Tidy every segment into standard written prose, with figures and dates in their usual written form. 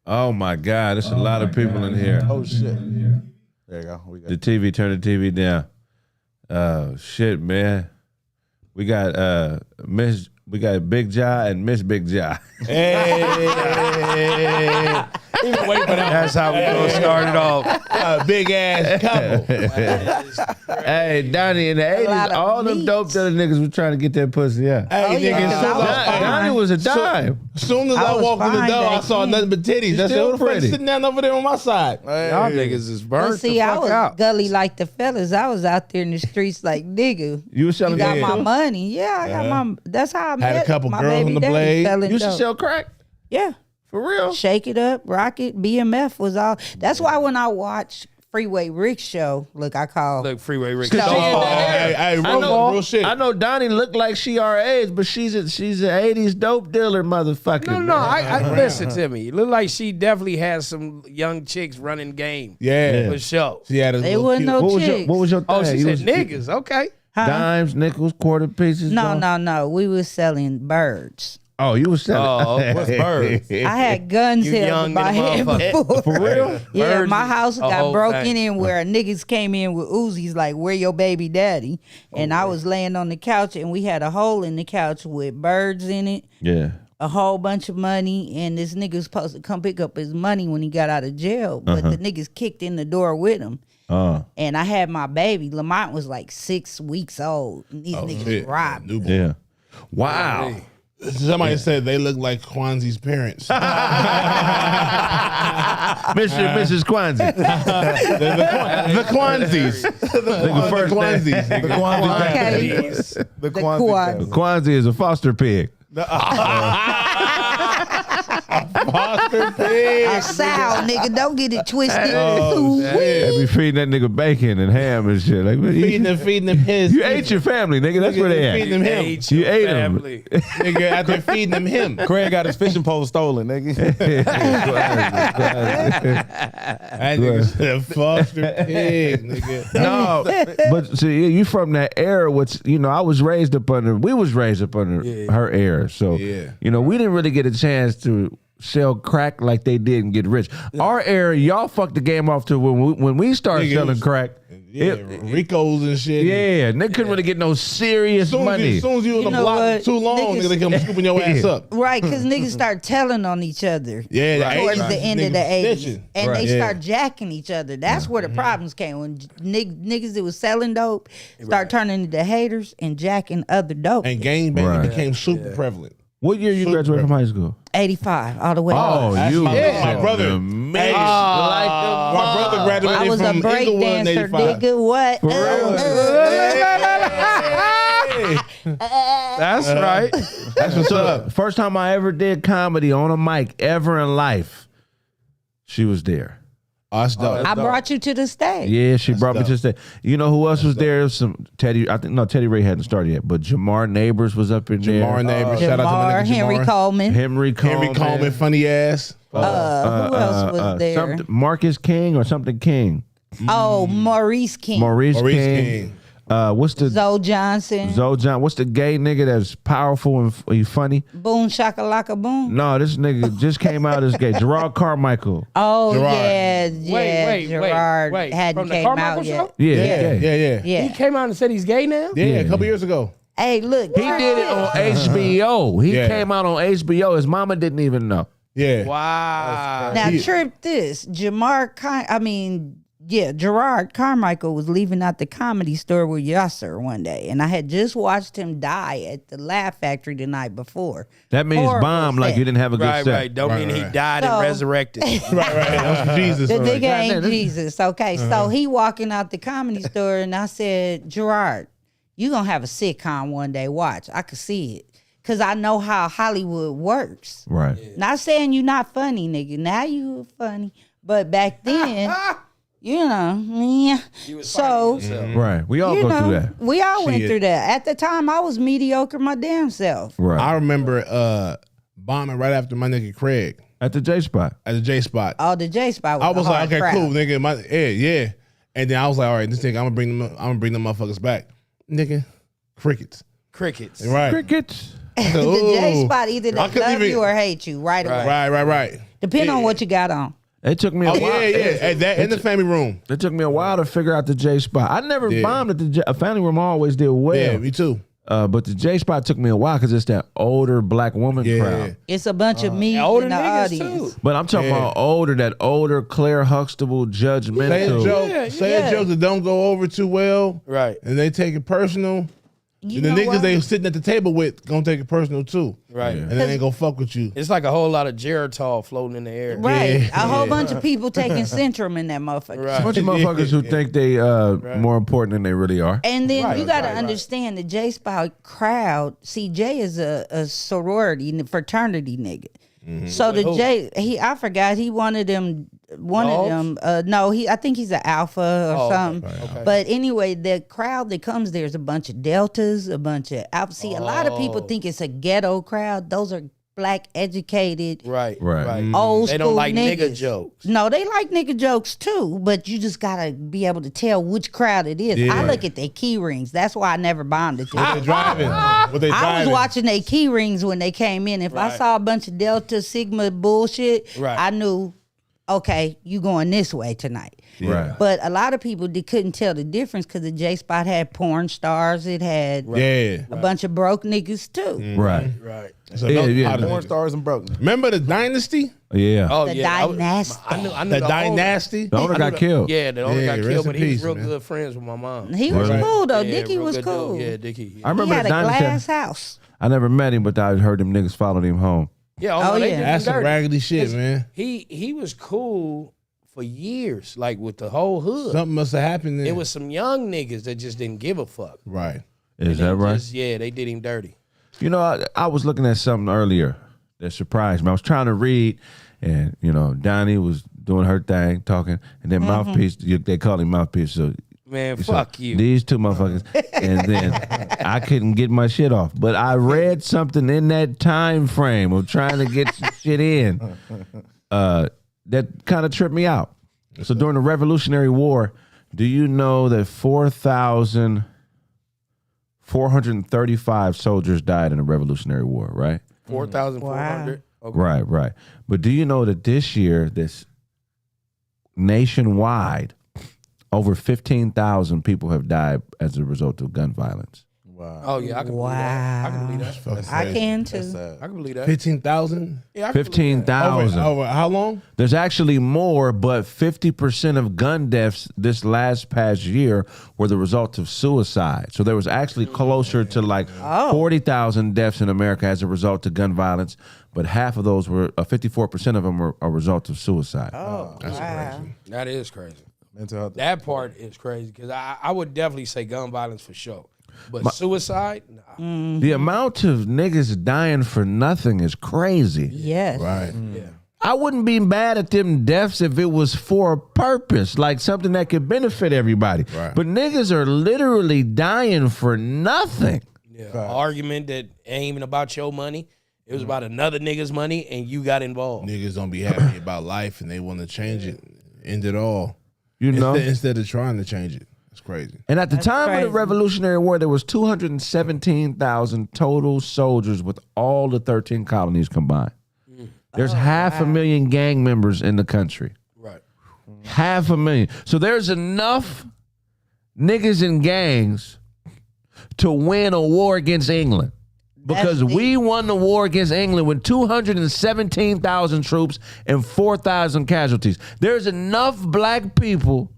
Oh my God, there's a lot of people in here. Oh shit. There you go. We got The TV, turn the TV down. Oh shit, man. We got Big Jai and Miss Big Jai. Hey. Even wait for that. That's how we gonna start it off. Big ass couple. Hey, Donnie, in the 80s, all them dope dealer niggas was trying to get that pussy, yeah. Hey, nigga, Donnie was a dime. as soon as I walked in the door, I saw nothing but titties. That's still who the fuck pretty. sitting down over there on my side. Y'all niggas is burnt But see, the I fuck was out. gully like the fellas. I was out there in the streets like, nigga, You was selling you got crack my too? money. Yeah, I got my. That's how I met Had a couple my girls baby on the daddy blade. selling You used to dope. sell crack? Yeah, For real? Shake It Up, Rock It, BMF was all. That's why when I watch Freeway Rick show, look, I call. Look, Freeway Rick. So- Hey, real shit. I know Donnie looked like she our age, but she's an 80s dope dealer motherfucker. No, I listen to me. It look like she definitely has some young chicks running game. Yeah. For sure. She had a They little wasn't cute- no What chicks. was your thing? Oh, she You said was- niggas. Okay. Huh? Dimes, nickels, quarter pieces. No, dog? no. We was selling birds. Oh, you was selling. Oh, What's birds? I had guns You held young in my and a head motherfucker. before. For real? Yeah, Birds my is house a got whole broken thing. in where niggas came in with Uzis like, where your baby daddy? And I was laying on the couch and we had a hole in the couch with birds in it, Yeah. a whole bunch of money, and this nigga was supposed to come pick up his money when he got out of jail, but the niggas kicked in the door with him. And I had my baby. Lamont was like 6 weeks old. And these niggas robbed me. Yeah. Wow. Somebody said they look like Kwanzi's parents. Mr. and Mrs. Kwanzaa. The Kwanzis. Nigga, first Kwanzis. name. The Kwanzis. Okay. The Quad. Kwanzaa is a foster pig. Foster pig. A sow, nigga. Don't get it twisted. Oh, They be feeding that nigga bacon and ham and shit. Like, Feeding them his. you ate your family, nigga. That's where they Feeding at. them him. You ate him. Nigga, out there feeding them him. Craig got his fishing pole stolen, nigga. That nigga said foster pig, nigga. No, but see, you from that era, which, you know, we was raised up under her era. So, Yeah. you know, we didn't really get a chance to sell crack like they did and get rich. Our era, y'all fucked the game off to when we started Nigga, it selling was- crack. Yeah, Ricos and shit. Yeah, and they couldn't really get no serious money. As soon as you was You on the know block what? too long, Niggas- nigga, they come scooping your ass up. Right, because niggas start telling on each other. Yeah, the towards 80s, the end of the niggas 80s. snitching. And Right. they Yeah. start jacking each other. That's where the problems came. When niggas that was selling dope start turning into haters and jacking other dope. And gangbanging Right. became super prevalent. What year you graduated from high school? 85, all the way Oh, up. That's you my was brother. the man. Hey, my brother I graduated was a from break Inglewood in dancer, 85. nigga. What? That's right. That's what's up. First time I ever did comedy on a mic ever in life, she was there. Oh, that's dope. I brought you to the stage. Yeah, she brought me dope. to stay. You know who else was there? Some Teddy. I think no, Teddy Ray hadn't started yet, but Jamar Neighbors was up in Jamar there. Neighbors. Shout out to my Jamar, nigga Henry Jamar. Coleman. Henry Coleman. Henry Coleman, funny ass. Who else was there? Something, Marcus King or something King. Oh, Maurice King. Maurice Maurice King. King. What's the Zoe Johnson. Zoe John? What's the gay nigga that's powerful and he funny? Boom shakalaka boom. No, this nigga just came out as gay. Gerard Carmichael. Oh Gerard. yeah, Gerard wait. hadn't From the came Carmichael out show? yet. Yeah, Yeah, gay. yeah. Yeah. He came out and said he's gay now? Yeah, a couple years ago. Hey, look. He did it on HBO. He Yeah. came out on HBO. His mama didn't even know. Yeah. Wow. Now He- trip this. Gerard Carmichael was leaving out the Comedy Store with Yasser one day, and I had just watched him die at the Laugh Factory the night before. That means Horrible bomb like set. you didn't have a good Right, set. right. Don't mean he right. died So- and resurrected. Right. That's Jesus. The right. nigga ain't Goddamn, this- Jesus. Okay, so he walking out the Comedy Store, and I said, Gerard, you gonna have a sitcom one day. Watch, I could see it. Cause I know how Hollywood works. Right. Not saying you not funny, nigga. Now you funny. But back then, you know, yeah. So, Right. We all you go know, through that. we all went Shit. through that. At the time, I was mediocre my damn self. Right. I remember bombing right after my nigga Kraig At the J spot. at the J spot. Oh, the J spot was I was a like, hard okay, crowd. cool, nigga. Yeah. And then I was like, all right, this nigga, I'm gonna bring them motherfuckers back. Nigga, crickets. Crickets. Right. Crickets. The J spot either they I couldn't love even- you or hate you right away. Right. The Depending on what you got on. It took me a Oh while. At that in the family room. It took me a while to figure out the J spot. I never bombed at the family room. I always did well. Yeah, me too. But the J spot took me a while because it's that older black woman crowd. It's a bunch of me older in the niggas audience. too. But I'm talking about that older Claire Huxtable judgmental. Say a joke that don't go over too well. Right. And they take it personal. You And the know niggas what? they sitting at the table with gonna take it personal too. Right. And they ain't gonna fuck with you. It's like a whole lot of Geritol floating in the air. Right. Yeah. A whole bunch of people taking Centrum in that motherfucker. Right. A bunch of motherfuckers who think they more important than they really are. And then Right, you got to right. understand the J Spot crowd. See, Jay is a sorority, fraternity nigga. So the J, I forgot he one of them. No, I think he's an alpha or something. Okay. But anyway, the crowd that comes there is a bunch of deltas, a bunch of alpha. See, a lot of people think it's a ghetto crowd. Those are black, educated, Right. Right. old They school don't like niggas. nigga jokes. No, they like nigga jokes too, but you just gotta be able to tell which crowd it is. I look at their key rings. That's why I never bonded to What them. they driving? What they driving? I was watching their key rings when they came in. If I Right. saw a bunch of Delta Sigma bullshit, Right. I knew, okay, you going this way tonight. Right. But a lot of people they couldn't tell the difference because the J Spot had porn stars. It had Yeah. a bunch of broke niggas too. Right. Right. So Yeah, those yeah. are the Porn niggas. stars and broke. Remember the Dynasty? Yeah. Oh The yeah. dynasty. I knew The owner. Dynasty? The owner got killed. Yeah, the owner got Yeah, killed, rest but in he was peace, real man. good friends with my mom. He was Really? cool though. Yeah, Dickie real was good cool. dude. Yeah, Dickie. I He remember had the a dynasty. glass house. I never met him, but I heard them niggas followed him home. Yeah, Oh, they yeah. did him That's some dirty. raggedy shit, 'Cause man. He was cool for years, like with the whole hood. Something must have happened there. It was some young niggas that just didn't give a fuck. right. Is that right? Yeah, they did him dirty. You know, I was looking at something earlier that surprised me. I was trying to read, and Donnie was doing her thing, talking, and then Mouthpiece. They call him Mouthpiece. So Man, so fuck you. These two motherfuckers, and then I couldn't get my shit off. But I read something in that time frame of trying to get some shit in that kind of tripped me out. So during the Revolutionary War, do you know that 4,435 soldiers died in the Revolutionary War, right? 4,400. Okay. Right. But do you know that this year, this nationwide, over 15,000 people have died as a result of gun violence? Wow. Oh yeah, I can believe that. I can believe that. I can too. That's sad. I can believe that. 15,000? Yeah, I can believe that. 15,000. Over how long? There's actually more, but 50% of gun deaths this last past year were the result of suicide. So there was actually closer to like 40,000 deaths in America as a result of gun violence, but half of those were, 54% of them were a result of suicide. That's crazy. That is crazy. Mental health. That part is crazy because I would definitely say gun violence for sure, but suicide, nah. The amount of niggas dying for nothing is crazy. Yes. Right. Yeah. I wouldn't be mad at them deaths if it was for a purpose, like something that could benefit everybody. Right. But niggas are literally dying for nothing. Yeah. An argument that ain't even about your money. It was about another nigga's money, and you got involved. Niggas don't be happy about life and they want to change it, end it all. You know? Instead of trying to change it. It's crazy. And at the time of crazy. the Revolutionary War, there was 217,000 total soldiers with all the 13 colonies combined. There's 500,000 gang members in the country. Right. 500,000. So there's enough niggas in gangs to win a war against England. Because That's we won the war against England with 217,000 troops and 4,000 casualties. There's enough black people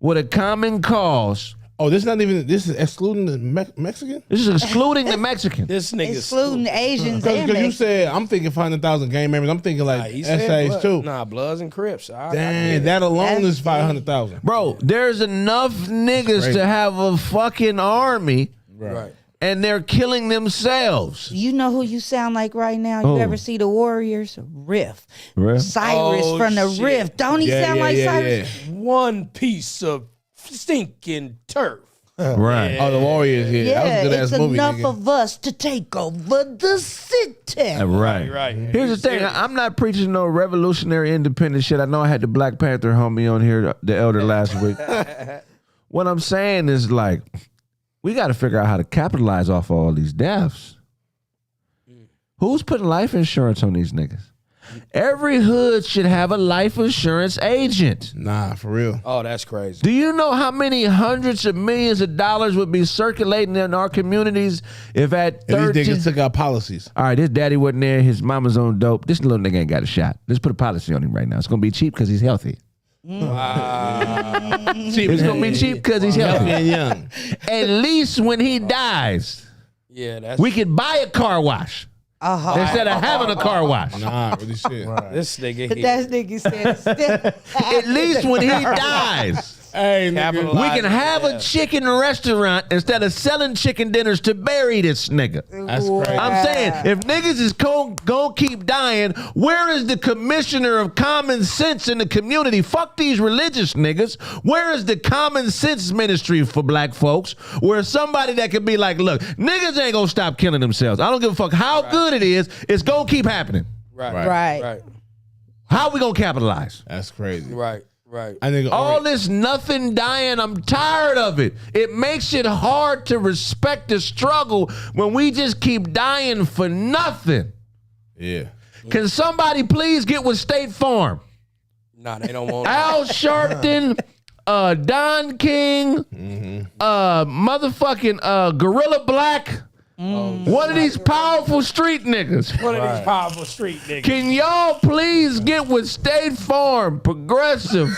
with a common cause. Oh, this is excluding the Mexican? This is excluding the Mexican. This nigga Excluding Asians and Because you Mexicans. said, I'm thinking 500,000 gang members. I'm thinking like essays too. Nah, Bloods and Crips. Dang, that alone is 500,000. Bro, there's enough niggas crazy. to have a fucking army, Right. and they're killing themselves. You know who you sound like right now? Who? You ever see the Warriors? Riff. Riff? Cyrus Oh, from the shit. Riff. Don't he sound like Cyrus? One piece of stinking turf. Right. Oh, the Warriors here. That was a Yeah, good it's ass movie. enough nigga. of us to take over the city. Right. Right. Here's the thing. I'm not preaching no revolutionary independent shit. I know I had the Black Panther homie on here, the elder, last week. What I'm saying is, like, we got to figure out how to capitalize off all these deaths. Who's putting life insurance on these niggas? Every hood should have a life insurance agent. Nah, for real. Oh, that's crazy. Do you know how many hundreds of millions of dollars would be circulating in our communities if at And 13... these niggas took out policies. All right, his daddy wasn't there. His mama's on dope. This little nigga ain't got a shot. Let's put a policy on him right now. It's going to be cheap because he's healthy. It's going to be cheap because he's Healthy healthy. and young. At least when he dies, Yeah, that's we could buy a car wash instead of having a car wash. Nah, really shit. this nigga. Here. That nigga said At least when he dies, Hey, nigga. Capitalize. we can have a chicken restaurant instead of selling chicken dinners to bury this nigga. That's crazy. I'm saying, if niggas is gonna keep dying, where is the commissioner of common sense in the community? Fuck these religious niggas. Where is the common sense ministry for black folks? Where somebody that can be like, look, niggas ain't gonna stop killing themselves. I don't give a fuck how good it is. It's gonna keep happening. Right. How we gonna capitalize? That's crazy. Right. I think All this nothing dying, I'm tired of it. It makes it hard to respect the struggle when we just keep dying for nothing. Yeah. Can somebody please get with State Farm? Nah, they don't want. Al Sharpton, Don King, motherfucking Gorilla Black. One of these powerful street niggas. One of these powerful street niggas. Can y'all please get with State Farm, Progressive,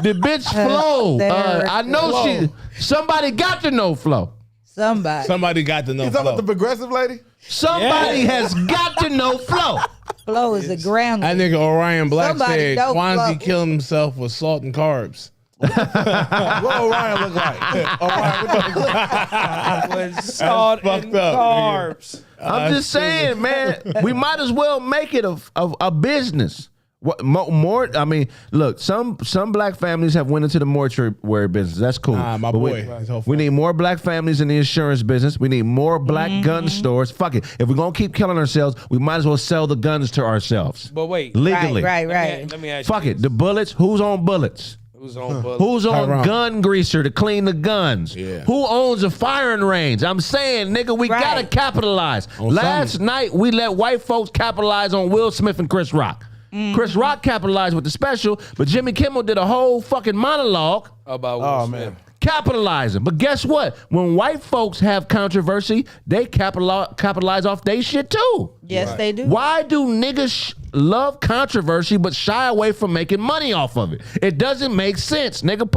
the bitch Flo? I know somebody got to know Flo. Somebody got to know You talking Flo. about the progressive lady? Somebody has got to know Flo. Flo is a ground. That nigga Orion Black Somebody said know Kwanzaa Flo. killed himself with salt and carbs. What Orion look like? Orion, what the fuck? With salt fucked and up, carbs. I'm just saying, man, we might as well make it a business. What more? I mean, look, some black families have went into the mortuary business. That's cool. My But boy. His whole we need more black families in the insurance business. We need more black gun stores. Fuck it. If we're gonna keep killing ourselves, we might as well sell the guns to ourselves But wait, legally. Right. Let me ask Fuck you it. The bullets. Who's on bullets? Who's on bullets? Who's on Tyrone. gun greaser to clean the guns? Yeah. Who owns a firing range? I'm saying, nigga, we Right. gotta capitalize. On Last something. night, we let white folks capitalize on Will Smith and Chris Rock. Chris Rock capitalized with the special, but Jimmy Kimmel did a whole fucking monologue About Will Oh, Smith. man. capitalizing. But guess what? When white folks have controversy, they capitalize off they shit too. Yes, they do. Why do niggas love controversy but shy away from making money off of it? It doesn't make sense, nigga.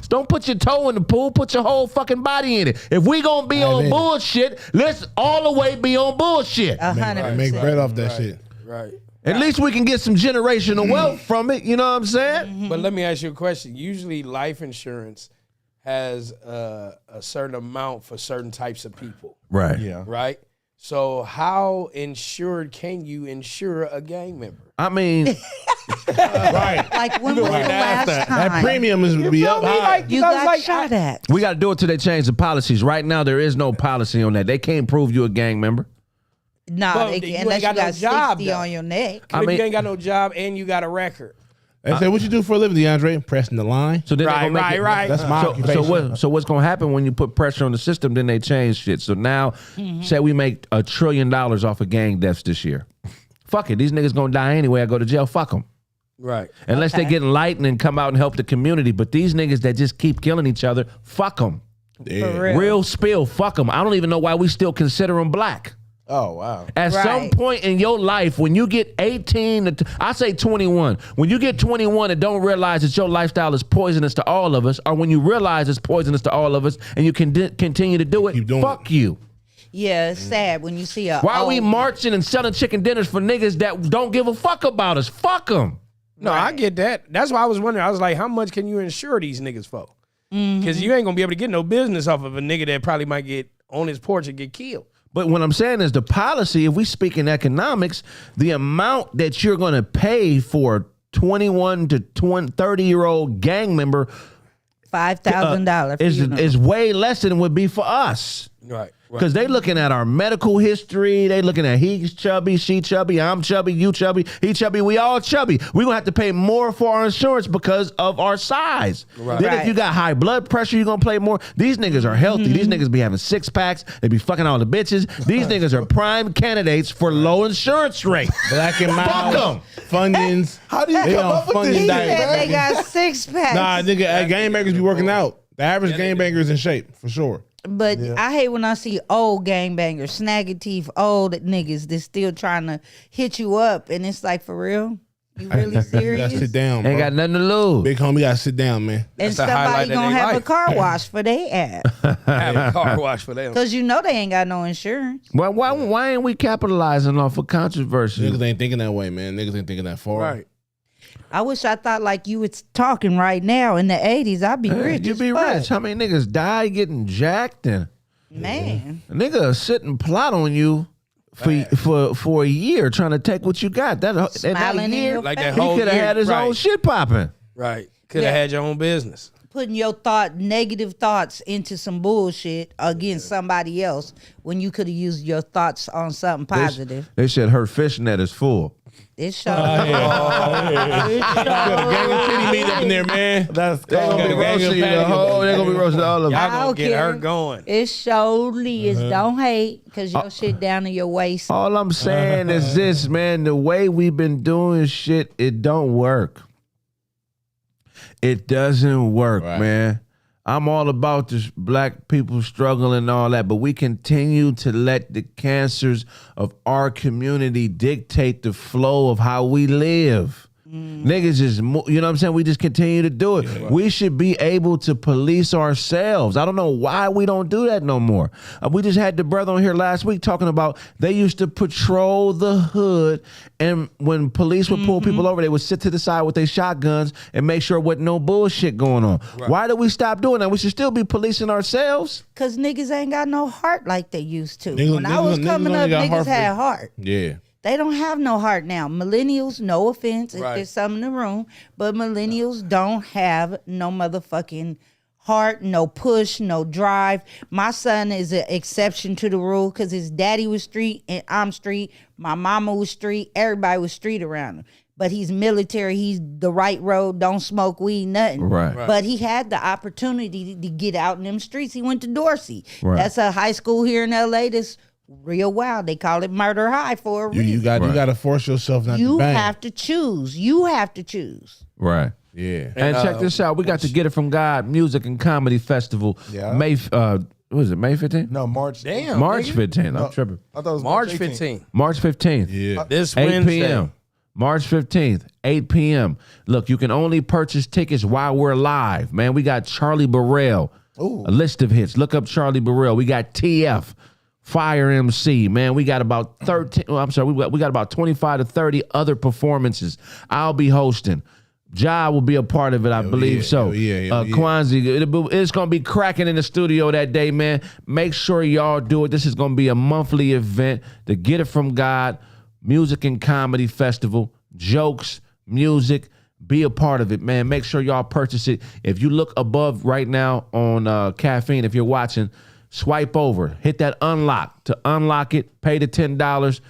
Don't put your toe in the pool. Put your whole fucking body in it. If we gonna be on Amen. bullshit, let's all the way be on bullshit. 100%. Make bread off that shit. Right. At least we can get some generational wealth from it. You know what I'm saying? But let me ask you a question. Usually, life insurance has a certain amount for certain types of people, Right. Yeah. right? So, how insured can you insure a gang member? I mean, Right. Like when was the last time That premium is be up high. you got shot at? we got to do it till they change the policies. Right now, there is no policy on that. They can't prove you a gang member. No, Well, they you can, ain't unless got you no got job, 60 though. on your neck. I If mean- you ain't got no job and you got a record. They say, what you do for a living, DeAndre? Pressing the line. So then they gonna make it- Right. That's my occupation. So what's gonna happen when you put pressure on the system? Then they change shit. So now, say we make $1 trillion off of gang deaths this year. Fuck it, these niggas gonna die anyway. I go to jail. Fuck them. Right. Unless they get enlightened and come out and help the community. But these niggas that just keep killing each other, fuck them. Yeah. Real spill, fuck them. I don't even know why we still consider them black. Oh, wow. At some Right. point in your life, when you get 18, I say 21, when you get 21 and don't realize that your lifestyle is poisonous to all of us, or when you realize it's poisonous to all of us and you can continue to do it, Keep doing fuck you. Yeah, it's sad when you see a. Why are we old- marching and selling chicken dinners for niggas that don't give a fuck about us? Fuck them. No, I get that. That's why I was wondering. I was like, how much can you insure these niggas for? Because you ain't going to be able to get no business off of a nigga that probably might get on his porch and get killed. But what I'm saying is the policy, if we speak in economics, the amount that you're going to pay for 21 to 30-year-old gang member $5,000 is way less than it would be for us. Right. Because they looking at our medical history. They looking at he's chubby, she chubby, I'm chubby, you chubby, he chubby, we all chubby. We gonna have to pay more for our insurance because of our size. Right. Then if you got high blood pressure, you gonna pay more. These niggas are healthy. These niggas be having 6-packs. They be fucking all the bitches. These niggas are prime candidates for low insurance rate. Black and mild, Funyuns. How do you They come on up with Funyun this? He diet. said they got 6-packs. Nah, nigga, gangbangers be working out. The average gangbanger is in shape, for sure. But I hate when I see old gangbangers, snagging teeth, old niggas that's still trying to hit you up. And it's like, for real? You really You gotta serious? sit down, bro. Ain't got nothing to lose. Big homie gotta sit down, man. And That's the highlight somebody of gonna their have a life. car wash for their ass. Have a car wash for them. Because you know they ain't got no insurance. Well, why ain't we capitalizing off of controversy? Niggas ain't thinking that way, man. Niggas ain't thinking that far. Right. I wish I thought like you was talking right now in the 80s. I'd be rich. You as be fuck. rich. How many niggas die getting jacked and Man. a nigga sit and plot on you for a year trying to take what you got. That Smiling in year, your Like that face. whole he could have year, had his right. own shit popping. Right. Could have Yeah. had your own business. Putting your negative thoughts into some bullshit against somebody else when you could have used your thoughts on something positive. They said her fish net is full. It shows. Gang of titty meat up in there, man. That's They gonna be Got a gang roasting of you the patty. whole. They gonna be roasting all of Y'all them. gonna don't get her care. going. It surely is. Don't hate because your shit down to your waist. All I'm saying is this, man. The way we've been doing shit, it don't work. It doesn't work, Right. man. I'm all about this black people struggle and all that, but we continue to let the cancers of our community dictate the flow of how we live. Niggas just, you know what I'm saying? We just continue to do it. We should be able to police ourselves. I don't know why we don't do that no more. We just had the brother on here last week talking about they used to patrol the hood, and when police would pull people over, they would sit to the side with their shotguns and make sure wasn't no bullshit going on. Why did we stop doing that? We should still be policing ourselves. Because niggas ain't got no heart like they used to. Niggas- When I was niggas coming only up, got niggas heart for- had heart. Yeah. They don't have no heart now. Millennials, no offense if Right. there's some in the room, but millennials don't have no motherfucking heart, no push, no drive. My son is an exception to the rule because his daddy was street and I'm street. My mama was street. Everybody was street around him. But he's military. He's the right road. Don't smoke weed, nothing. Right. But he had the opportunity to get out in them streets. He went to Dorsey. Right. That's a high school here in LA that's real wild. They call it Murder High for a reason. You got to force yourself not You to bang. have to choose. You have to choose. Right. Yeah. And check this out. We got to Get It From God Music and Comedy Festival. Yeah. May, what was it, May 15th? No, March. Damn. March nigga. 15th. I'm tripping. I thought it was March 18th. 15th. March 15th. Yeah. This 8 Wednesday. p.m. March 15th, 8 p.m. Look, you can only purchase tickets while we're live, man. We got Charlie Burrell, a list of hits. Look up Charlie Burrell. We got TF, Fire MC, man. We got about 13. Oh, I'm sorry. We got about 25 to 30 other performances. I'll be hosting. Ja will be a part of it, I believe yeah, so. hell yeah, hell yeah. Kwanzaa, it's going to be cracking in the studio that day, man. Make sure y'all do it. This is going to be a monthly event to Get It From God Music and Comedy Festival. Jokes, music, be a part of it, man. Make sure y'all purchase it. If you look above right now on Caffeine, if you're watching, swipe over. Hit that unlock. To unlock it, pay the $10.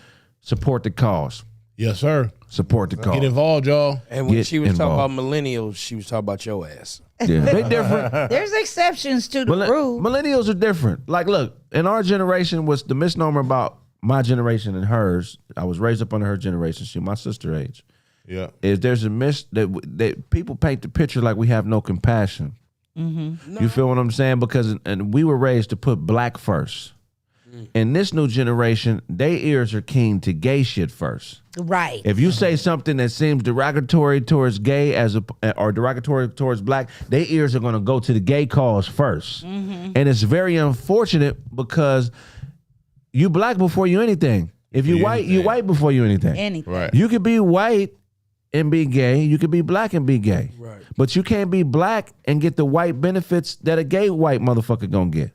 Support the cause. Yes, sir. Support the cause. Get involved, y'all. And when Get she was talking involved. about millennials, she was talking about your ass. Yeah, they different. There's exceptions to the rule. Millennials are different. Like, look, in our generation, was the misnomer about my generation and hers. I was raised up under her generation. She my sister age. Yeah. Is there's a that people paint the picture like we have no compassion. You feel what I'm saying? Because and we were raised to put black first. In this new generation, their ears are keen to gay shit first. Right. If you say something that seems derogatory towards gay or derogatory towards black, their ears are going to go to the gay cause first. And it's very unfortunate because you black before you anything. If you white, you white before you anything. Anything. Right. You could be white and be gay. You could be black and be gay. Right. But you can't be black and get the white benefits that a gay white motherfucker gonna get.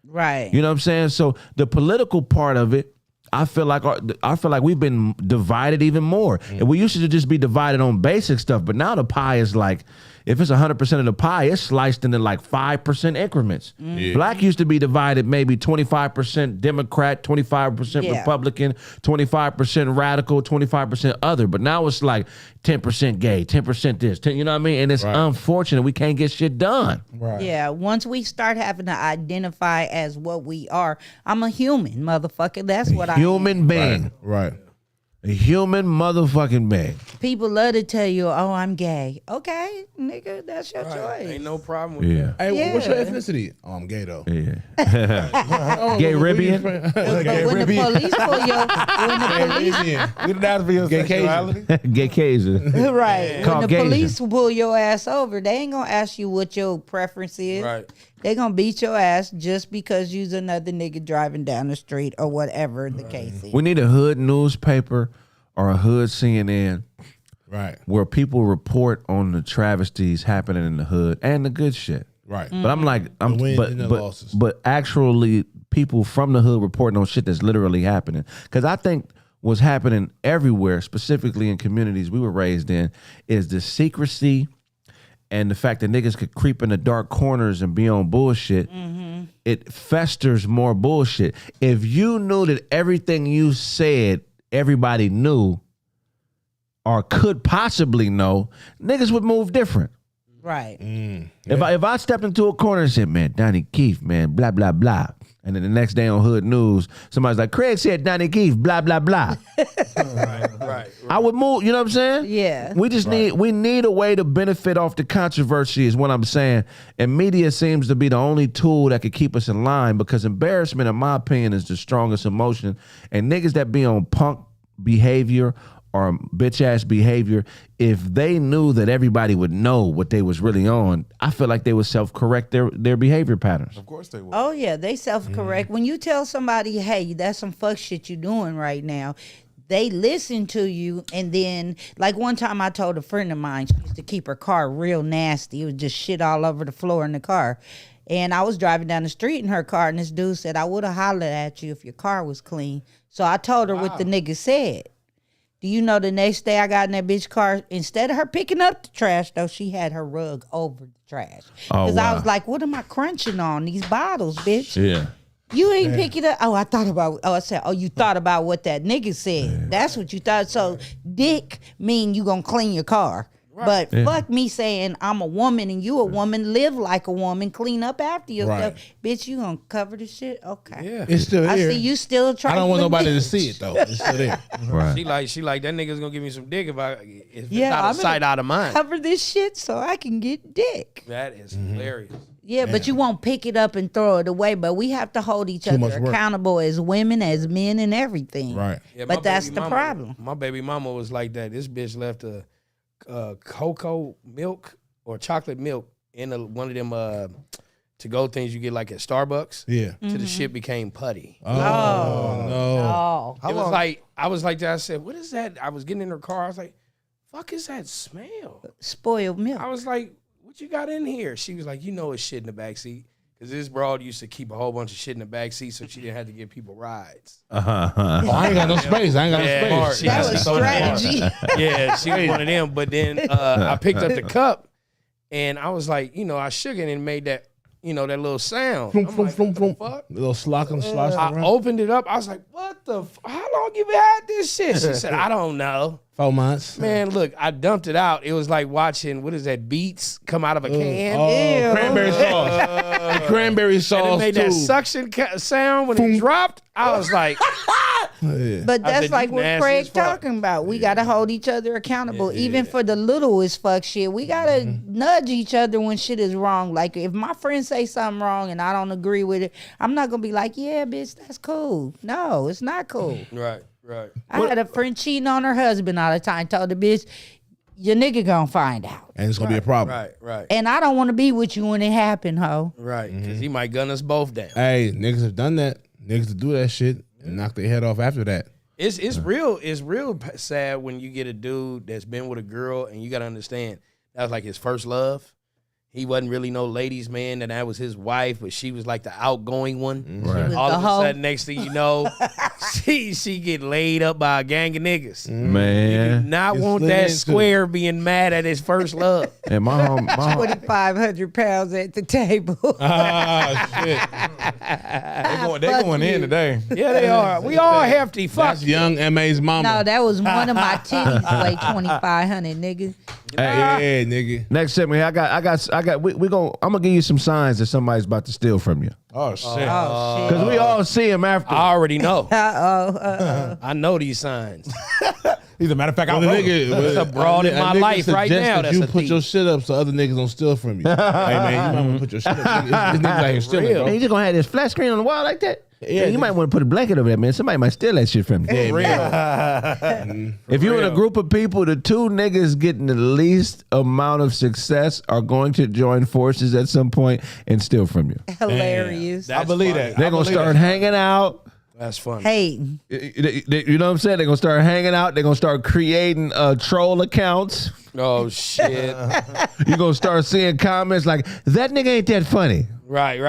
Right. You know what I'm saying? So the political part of it, I feel like we've been divided even more. And we used to just be divided on basic stuff, but now the pie is like if it's 100% of the pie, it's sliced into like 5% increments. Black used to be divided maybe 25% Democrat, 25% Yeah. Republican, 25% radical, 25% other. But now it's like 10% gay, 10% this, 10, you know what I mean? And it's unfortunate we can't get shit done. Right. Yeah, once we start having to identify as what we are, I'm a human, motherfucker. That's what I am. Human being. Right. A human motherfucking being. People love to tell you, oh, I'm gay. Okay, nigga, that's your choice. Ain't no problem with Yeah. that. Hey, what's your Yeah. ethnicity? Oh, I'm gay though. Yeah. Oh, Gay what you Ribian? friend? But Gay when the Ribian. police pull your, when the police, Ribian. We didn't ask for your Gay Cajun. sexuality. Gay Cajun. right, Called when the Gaysian. police pull your ass over, they ain't gonna ask you what your preference is. Right. They gonna beat your ass just because you's another nigga driving down the street or whatever the case is. We need a hood newspaper or a hood CNN Right. where people report on the travesties happening in the hood and the good shit. Right. But I'm like, The wins and the losses. but actually people from the hood reporting on shit that's literally happening. Because I think what's happening everywhere, specifically in communities we were raised in, is the secrecy and the fact that niggas could creep in the dark corners and be on bullshit. It festers more bullshit. If you knew that everything you said everybody knew or could possibly know, niggas would move different. Right. If I stepped into a corner and said, man, Donnie Keefe, man, blah, blah, blah. And then the next day on Hood News, somebody's like, Kraig said Donnie Keefe, blah, blah, blah. Right. I would move, you know what I'm saying? Yeah. We just need a way to benefit off the controversy is what I'm saying. And media seems to be the only tool that could keep us in line because embarrassment, in my opinion, is the strongest emotion. And niggas that be on punk behavior or bitch ass behavior, if they knew that everybody would know what they was really on, I feel like they would self-correct their behavior patterns. Of course they will. Oh yeah, they self-correct. When you tell somebody, hey, that's some fuck shit you doing right now, they listen to you. And then, like one time I told a friend of mine, she used to keep her car real nasty. It was just shit all over the floor in the car. And I was driving down the street in her car, and this dude said, I would have hollered at you if your car was clean. So I told her what the nigga said. Do you know the next day I got in that bitch car, instead of her picking up the trash, though, she had her rug over the trash. Oh, Because I wow. was like, what am I crunching on? These bottles, bitch. Yeah. You ain't pick it up. I said, you thought about what that nigga said. That's what you thought. So dick mean you gonna clean your car. But fuck me saying I'm a woman and you a woman, live like a woman, clean up after yourself. Right. Bitch, you gonna cover the shit? Okay. Yeah. It's still I here. see you still trying. I don't want nobody to see it though. It's still there. Right. She like that nigga's gonna give me some dick if it's Yeah, out I'm of sight, out of mind. Cover this shit so I can get dick. That is hilarious. Yeah, but you won't pick it up and throw it away. But we have to hold each much other work. accountable as women, as men, and everything. Right. Yeah, my But that's baby the mama- problem. My baby mama was like that. This bitch left a cocoa milk or chocolate milk in one of them to-go things you get like at Starbucks. Yeah. Till the shit became putty. Oh, no. Oh, It was like, I was like that. I said, what is that? I was getting in her car. I was like, fuck is that smell? spoiled milk. I was like, what you got in here? She was like, you know it's shit in the backseat. Because this broad used to keep a whole bunch of shit in the backseat so she didn't have to give people rides. Oh, I ain't got no space. I ain't got Yeah, no space. she That was was so strategy. smart. Yeah, she was one of them. But then I picked up the cup and I was like, I shook it and made that, that little sound. Floom, I'm floom, like, floom, what the floom. fuck? A little sloshing I around. opened it up. I was like, what the how long you been had this shit? She said, I don't know. 4 months. Man, look, I dumped it out. It was like watching, what is that, Beets come out of a can. Oh, cranberry sauce. The cranberry And sauce it made too. that suction sound when it dropped. I was like, Yeah. But I that's said, like "You what nasty Kraig as fuck." talking about. We got to hold each other accountable, even for the littlest fuck shit. We got to nudge each other when shit is wrong. Like if my friend say something wrong and I don't agree with it, I'm not gonna be like, yeah, bitch, that's cool. No, it's not cool. right. I had a friend cheating on her husband all the time. Told the bitch, your nigga gonna find out, And it's going to be a problem. Right. and I don't want to be with you when it happen, ho. Right. Because he might gun us both down. Hey, niggas have done that. Niggas to do that shit and knock their head off after that. It's real sad when you get a dude that's been with a girl and you got to understand that was like his first love. He wasn't really no ladies man, and that was his wife, but she was like the outgoing one. Right. was All the of a hoe. sudden, next thing you know, she get laid up by a gang of niggas. Man. Not You want slid that into square being mad at his first love. And my home, 2,500 pounds at the table. Ah, shit. They going in today. Yeah, they are. We all hefty. Fuck That's young M.A.'s mama. No, that was one of my titties weigh 2,500, nigga. yeah, nigga. next segment, I'm gonna give you some signs that somebody's about to steal from you. Oh shit. Oh, shit. Because we all see them after. I already know. Uh-oh. I know these signs. As a matter of fact, I Well, the wrote nigga, That's a broad in my nigga life right suggests now, that that's you a put thief. your shit up so other niggas don't steal from you. Hey man, you might want to put your shit up. This nigga's out here stealing, Real. bro. Man, you just gonna have this flat screen on the wall like that? Yeah, Man, you might want to put a blanket over that, man. Somebody might steal that shit from you. If you're in a real. group of people, the two niggas getting the least amount of success are going to join forces at some point and steal from you. Hilarious. I believe that. They're gonna start hanging out. That's funny. Hating. You know what I'm saying? They're gonna start hanging out. They're gonna start creating troll accounts. Oh shit. You're gonna start seeing comments like, "That nigga ain't that funny." Right.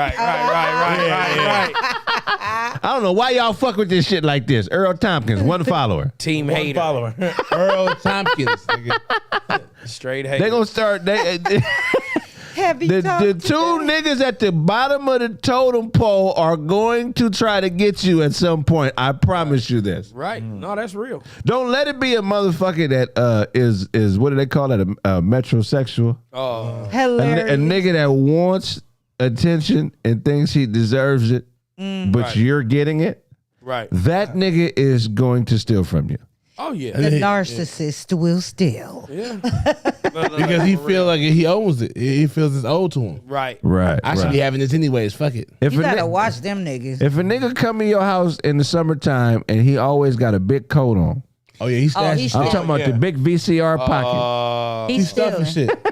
I don't know why y'all fuck with this shit like this. Earl Tompkins, one follower. Team One hater. follower. Earl Tompkins, nigga. Straight hater. They gonna start. Heavy The talk two today. niggas at the bottom of the totem pole are going to try to get you at some point. I promise you this. Right. No, that's real. Don't let it be a motherfucker that is what do they call it? A metrosexual. Oh. A Hilarious. nigga that wants attention and thinks he deserves it, but Right. you're getting it. Right. That nigga is going to steal from you. Oh yeah. The narcissist will steal. Yeah. Because he feel like he owns it. He feels it's owed to him. Right. Right. I should be having this anyways. Fuck it. If You a gotta ni- watch them niggas. If a nigga come in your house in the summertime and he always got a big coat on, Oh yeah, he's Oh, he's I'm stealing. talking about the big VCR pocket. Uh, He's stuffing stealing. shit.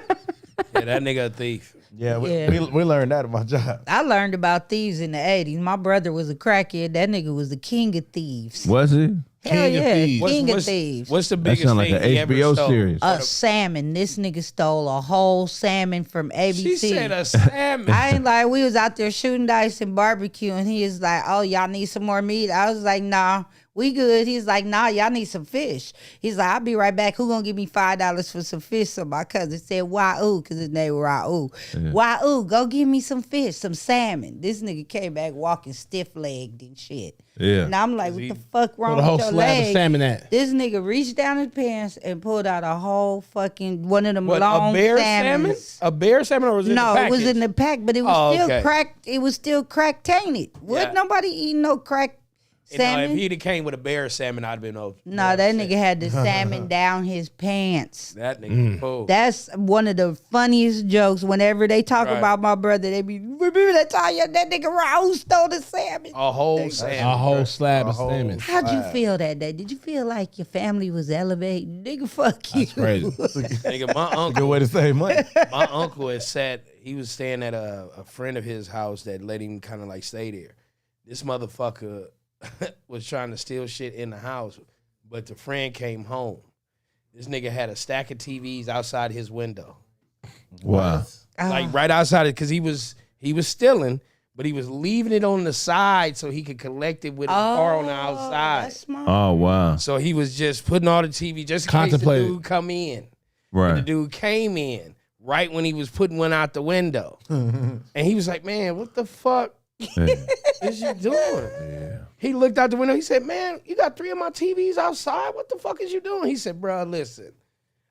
yeah, that nigga a thief. Yeah, Yeah. we learned that at my job. I learned about thieves in the 80s. My brother was a crackhead. That nigga was the king of thieves. Was he? Hell King of yeah. thieves. King of thieves. What's the That biggest sound like thing an he ever HBO stole? series. A salmon. This nigga stole a whole salmon from ABC. She said a salmon. I ain't like, we was out there shooting dice and barbecue, and he is like, oh, y'all need some more meat? I was like, nah, we good. He's like, nah, y'all need some fish. He's like, I'll be right back. Who gonna give me $5 for some fish? So my cousin said, Wahoo, because his name was Raul. Wahoo, go give me some fish, some salmon. This nigga came back walking stiff-legged and shit. Yeah. And I'm like, what the fuck wrong Put a whole with your slab of leg? salmon at. This nigga reached down his pants and pulled out a whole fucking one of them What, long a bear salmon? salmons. A bear salmon, or was it? No, in the it was in package? the pack, but it was Oh, still okay. cracked. It was still crack tainted. Would Yeah. nobody eat no crack You know, salmon? if he'd have came with a bear salmon, I'd have been over. No, that nigga had the salmon down his pants. That nigga fool. That's one of the funniest jokes. Whenever they talk Right. about my brother, they be, remember that time that nigga Raul stole the salmon? A whole salmon. A whole bro. slab of salmon. How'd you feel that day? Did you feel like your family was elevated? Nigga, fuck you. Crazy. Nigga, my Good uncle, way to save money. my uncle had said he was staying at a friend of his house that let him kind of like stay there. This motherfucker was trying to steal shit in the house, but the friend came home. This nigga had a stack of TVs outside his window, Wow. like right outside it, because he was stealing, but he was leaving it on the side so he could collect it with his car on the outside. That's smart. Oh wow. So he was just putting all the TV just in case the Contemplated. dude come in. And the Right. dude came in right when he was putting one out the window. And he was like, man, what the fuck Yeah. is you doing? He looked out the window. He said, man, you got 3 of my TVs outside. What the fuck is you doing? He said, bro, listen,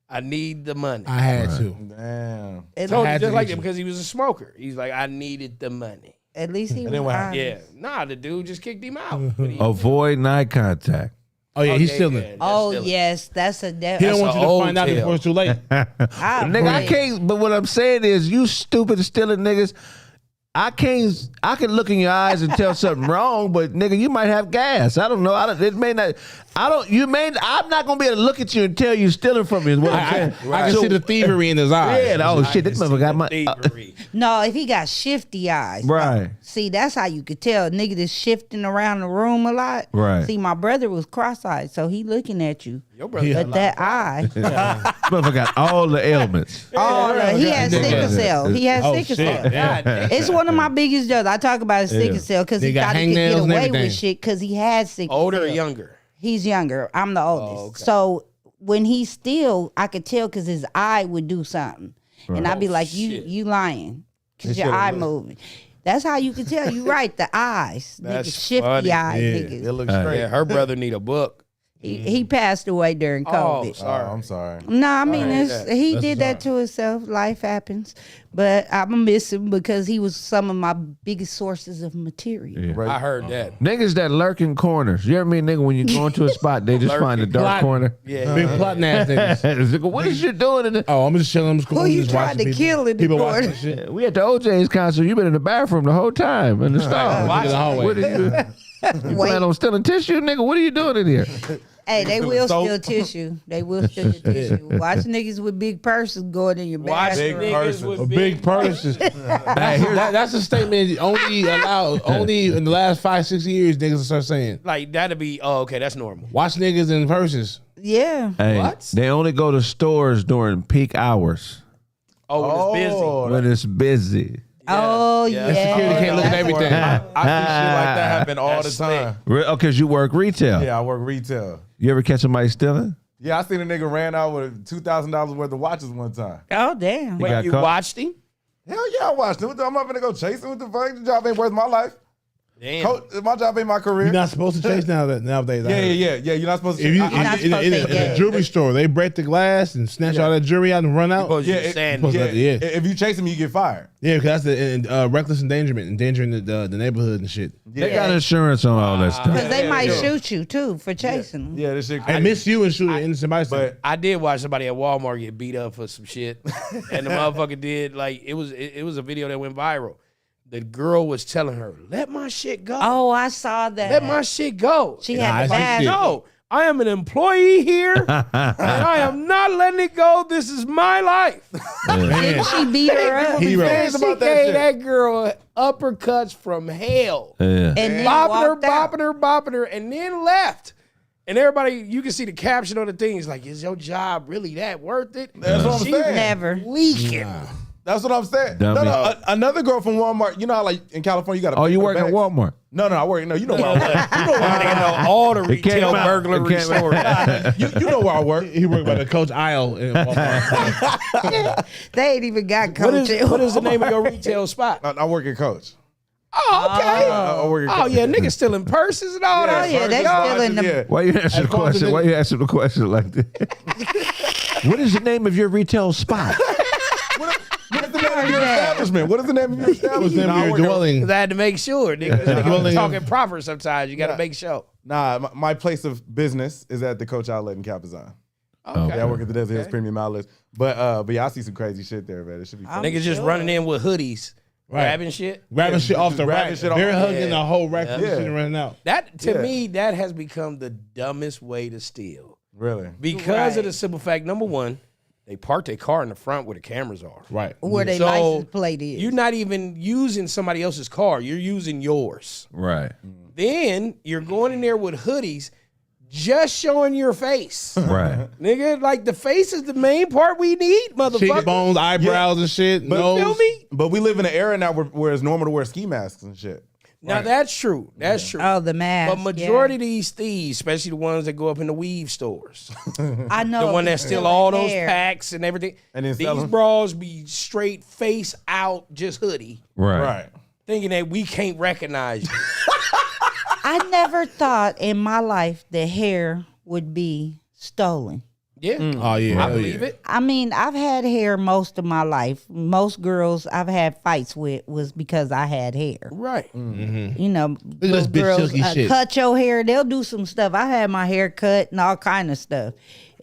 I need the money. I had to. Damn. Told I him had just to like get that you. because he was a smoker. He's like, I needed the money. At least he was then what happened? honest. Yeah. Nah, the dude just kicked him out. But he- Avoid eye contact. Oh yeah, he's stealing. that's Oh, stealing. yes. That's a He definite. don't want an you to old find out tale. before it's too late. Nigga, I can't. But what I'm saying is, you stupid stealing niggas. I can look in your eyes and tell something wrong, but nigga, you might have gas. I don't know. It may not. I'm not gonna be able to look at you and tell you stealing from me. Is what I'm saying. I can So- see the thievery in his eyes. Yeah. Oh shit, this motherfucker got my. Thievery. No, if he got shifty eyes. Right. See, that's how you could tell. Nigga that's shifting around the room a lot. Right. See, my brother was cross-eyed, so he looking at you. Your brother. But that eye, Motherfucker got all the ailments. he has sickle cell. He has sickle cell. It's one of my biggest jokes. I talk about his sickle cell because he thought he could get away with shit because he had sickle cell. Older or younger? He's younger. I'm the oldest. Okay. So when he still, I could tell because his eye would do something. And I'd be like, you lying because your eye moving. That's how you can tell. You right, the eyes. That's niggas, shifty funny. eye It niggas. looks straight. Yeah, her brother need a book. He passed away during COVID. sorry. I'm sorry. No, I mean that. he did that to himself. Life happens, but I'm gonna miss him because he was some of my biggest sources of material. Right. I heard that. Niggas that lurk in corners. You ever mean nigga when you go into a spot, they just find a dark corner? Yeah. Big plotting ass niggas. What is you doing in the... Oh, I'm just chilling. I'm just Who you just trying watching to people. kill in the People corner? watching shit. We at the OJ's concert. You been in the bathroom the whole time in the stall. Look at the hallway. What are you plan on stealing tissue, nigga? What are you doing in here? Hey, they will soap. steal tissue. They will steal your tissue. Watch niggas with big purses going in your Watch bathroom. Big niggas person. with A big purses. That's a statement only allowed. Only in the last 5-6 years, niggas start saying. Like that'd be. Oh, okay, that's normal. Watch niggas in purses. Yeah. Hey, What? they only go to stores during peak hours Oh, when it's busy. when it's busy. Oh Yeah. yeah. Security can't look at everything. I see shit like that happen all the That's time. Oh, because you work retail. Yeah, I work retail. You ever catch somebody stealing? Yeah, I seen a nigga ran out with $2,000 worth of watches one time. Oh damn. got Wait, you caught? watched him? Hell yeah, I watched him. I'm not gonna go chase him. What the fuck? The job ain't worth my life. Damn. Coach, my job ain't my career. You're not supposed to chase nowadays. Yeah. You're not supposed to. If you not supposed to in take a gas. jewelry store, they break the glass and snatch all that jewelry out and run out. Supposed Yeah, to stand. supposed- yeah, Yeah. If you chase him, you get fired. Yeah, because that's the reckless endangerment, endangering the neighborhood and shit. They got insurance on all that stuff. Because they Yeah, might yeah. shoot you too for chasing them. Yeah, this shit. And miss you and shoot an innocent bystander. But I did watch somebody at Walmart get beat up for some shit, and the motherfucker did like it was a video that went viral. The girl was telling her, "Let my shit go. Oh, I saw that. Let my shit go." She Yeah, had I the see bad. shit. No, I am an employee here, and I am not letting it go. This is my life. Didn't she beat her up? Hero. And she about that gave shit. that girl uppercuts from hell. Yeah. And then Bopping her, and then left. And everybody, you can see the caption on the thing. It's like, is your job really that worth it? That's what I'm She saying. Never. leaking. That's what I'm saying. Dummy. Another girl from Walmart. You know how like in California you got. Oh, you work at Walmart? No, I work. No, you know where I work. You know why they know all the It came retail out. burglary It came out. stories. You know where I work. He worked by the Coach aisle in Walmart. They ain't even got What coaching. is the name of your retail spot? I work at Coach. Oh, okay. I work at Oh Coach. yeah, niggas stealing purses and all that. yeah, they First, still in the- yeah. Why you answer the far as question? the- Why you answer the question like that? What is the name of your retail spot? What is the name of your establishment? What is the name of your establishment? What's the name Nah, I of your work at- dwelling? 'Cause I had to make sure. Niggas Dwelling talking of- proper sometimes. You got to make sure. Nah, my place of business is at the Coach Outlet in Capizon. Okay. Yeah, I work at the Desert Hills Premium Outlets. But yeah, I see some crazy shit there, man. It should be fun. Niggas just running in with hoodies, grabbing shit. Grabbing shit off just the grabbing rack. shit off- They're hugging Yeah. the whole rack of Yeah. shit and running out. That to Yeah. me, that has become the dumbest way to steal Really? because of Right. the simple fact. Number one, they park their car in the front where the cameras are. Right. Where they So, license plate is. You're not even using somebody else's car. You're using yours. Right. Then you're going in there with hoodies, just showing your face. Right. Nigga, like the face is the main part we need, motherfucker. Cheekbones, eyebrows and shit. But Feel nose. me? But we live in an era now where it's normal to wear ski masks and shit. Now that's true. That's true. Oh, the mask. But majority of these thieves, especially the ones that go up in the weave stores, I know. the one that it's steal still all in those there. packs and everything, And then sell these 'em. bras be straight face out, just hoodie, Right. thinking that we can't recognize you. I never thought in my life that hair would be stolen. Yeah. Oh, yeah. I hell believe yeah. it. I mean, I've had hair most of my life. Most girls I've had fights with was because I had hair. Right. You know, at this those bitch girls silky shit. cut your hair. They'll do some stuff. I had my hair cut and all kind of stuff.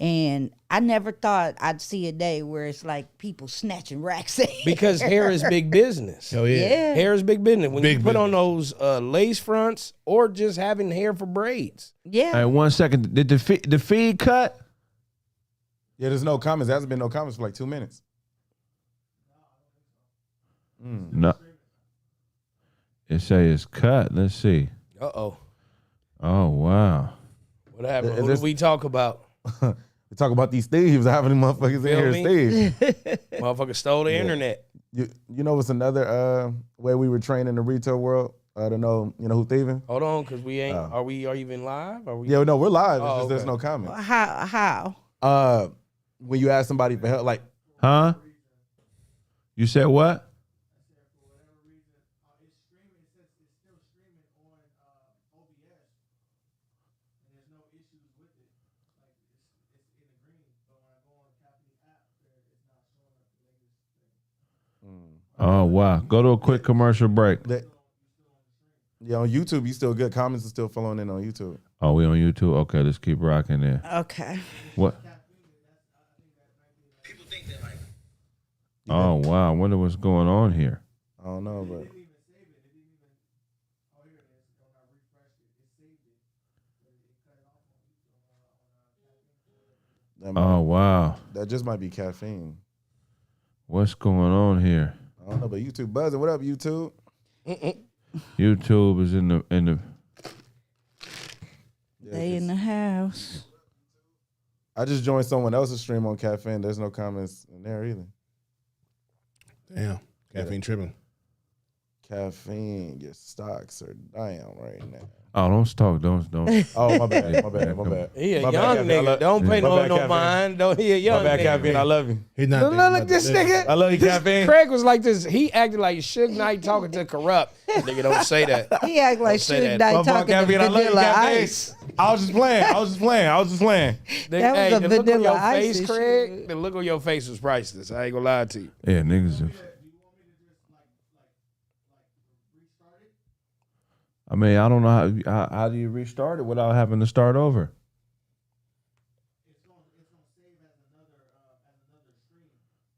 And I never thought I'd see a day where it's like people snatching racks. of hair. Because hair is big business. Hell yeah. Yeah. Hair is big business. When Big you put on those lace fronts or just having hair for braids. Yeah. Hey, 1 second. Did the feed cut? Yeah, there's no comments. There hasn't been no comments for like 2 minutes. No. It say it's cut. Let's see. Uh-oh. Oh wow. What happened? Is Who this- did we talk about? we talk about these thieves, having them motherfuckers in here me? thieves. Motherfucker stole the internet. You know what's another way we were trained in the retail world to know, who thieving? Hold on, because we ain't. Are we even live? Are we? Yeah, no, we're live. It's Oh, just there's okay. no comment. How? When you ask somebody for help, like, Huh? You said what? Oh wow! Go to a quick commercial break. on YouTube, you still good. Comments are still flowing in on YouTube. Oh, we on YouTube? Okay, let's keep rocking there. Okay. What? Oh wow! I wonder what's going on here. I don't know, but Oh wow! that just might be caffeine. What's going on here? I don't know, but YouTube buzzing. What up, YouTube? YouTube is in the They in the house. I just joined someone else's stream on caffeine. There's no comments in there either. Damn. Caffeine tripping. Caffeine, your stocks are down right now. Oh, don't talk. Don't. Oh, my bad. My bad. He a My bad, young Caffeine. nigga. Don't pay My no bad, Caffeine. mind. Don't he a young My bad, nigga. caffeine. I love you. He's not Look, this nigga. I love you, caffeine. Craig was like this. He acted like Suge Knight talking to Corrupt. Nigga, don't say that. He act like say Suge that. Knight talking to Caffeine, I love you, Vanilla caffeine. Ice. I was just playing. That was a the look on Vanilla your Ice face, and Craig. shit. The look on your face was priceless. I ain't gonna lie to you. Yeah, niggas. I mean, I don't know how do you restart it without having to start over?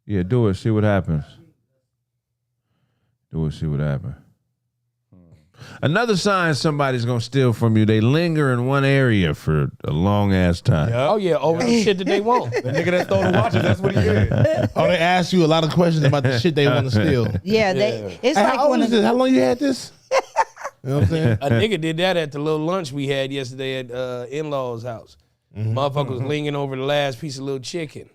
Yeah, do it. See what happens. Do it. See what happens. Another sign somebody's gonna steal from you. They linger in one area for a long ass time. Oh yeah, over the shit that they want. The nigga that stole the watches, that's what he did. Oh, they ask you a lot of questions about the shit they want to steal. Yeah, it's Hey, like how when old is this? How long you had this? You know what I'm saying? A nigga did that at the little lunch we had yesterday at in-laws' house. Motherfucker was leaning over the last piece of little chicken.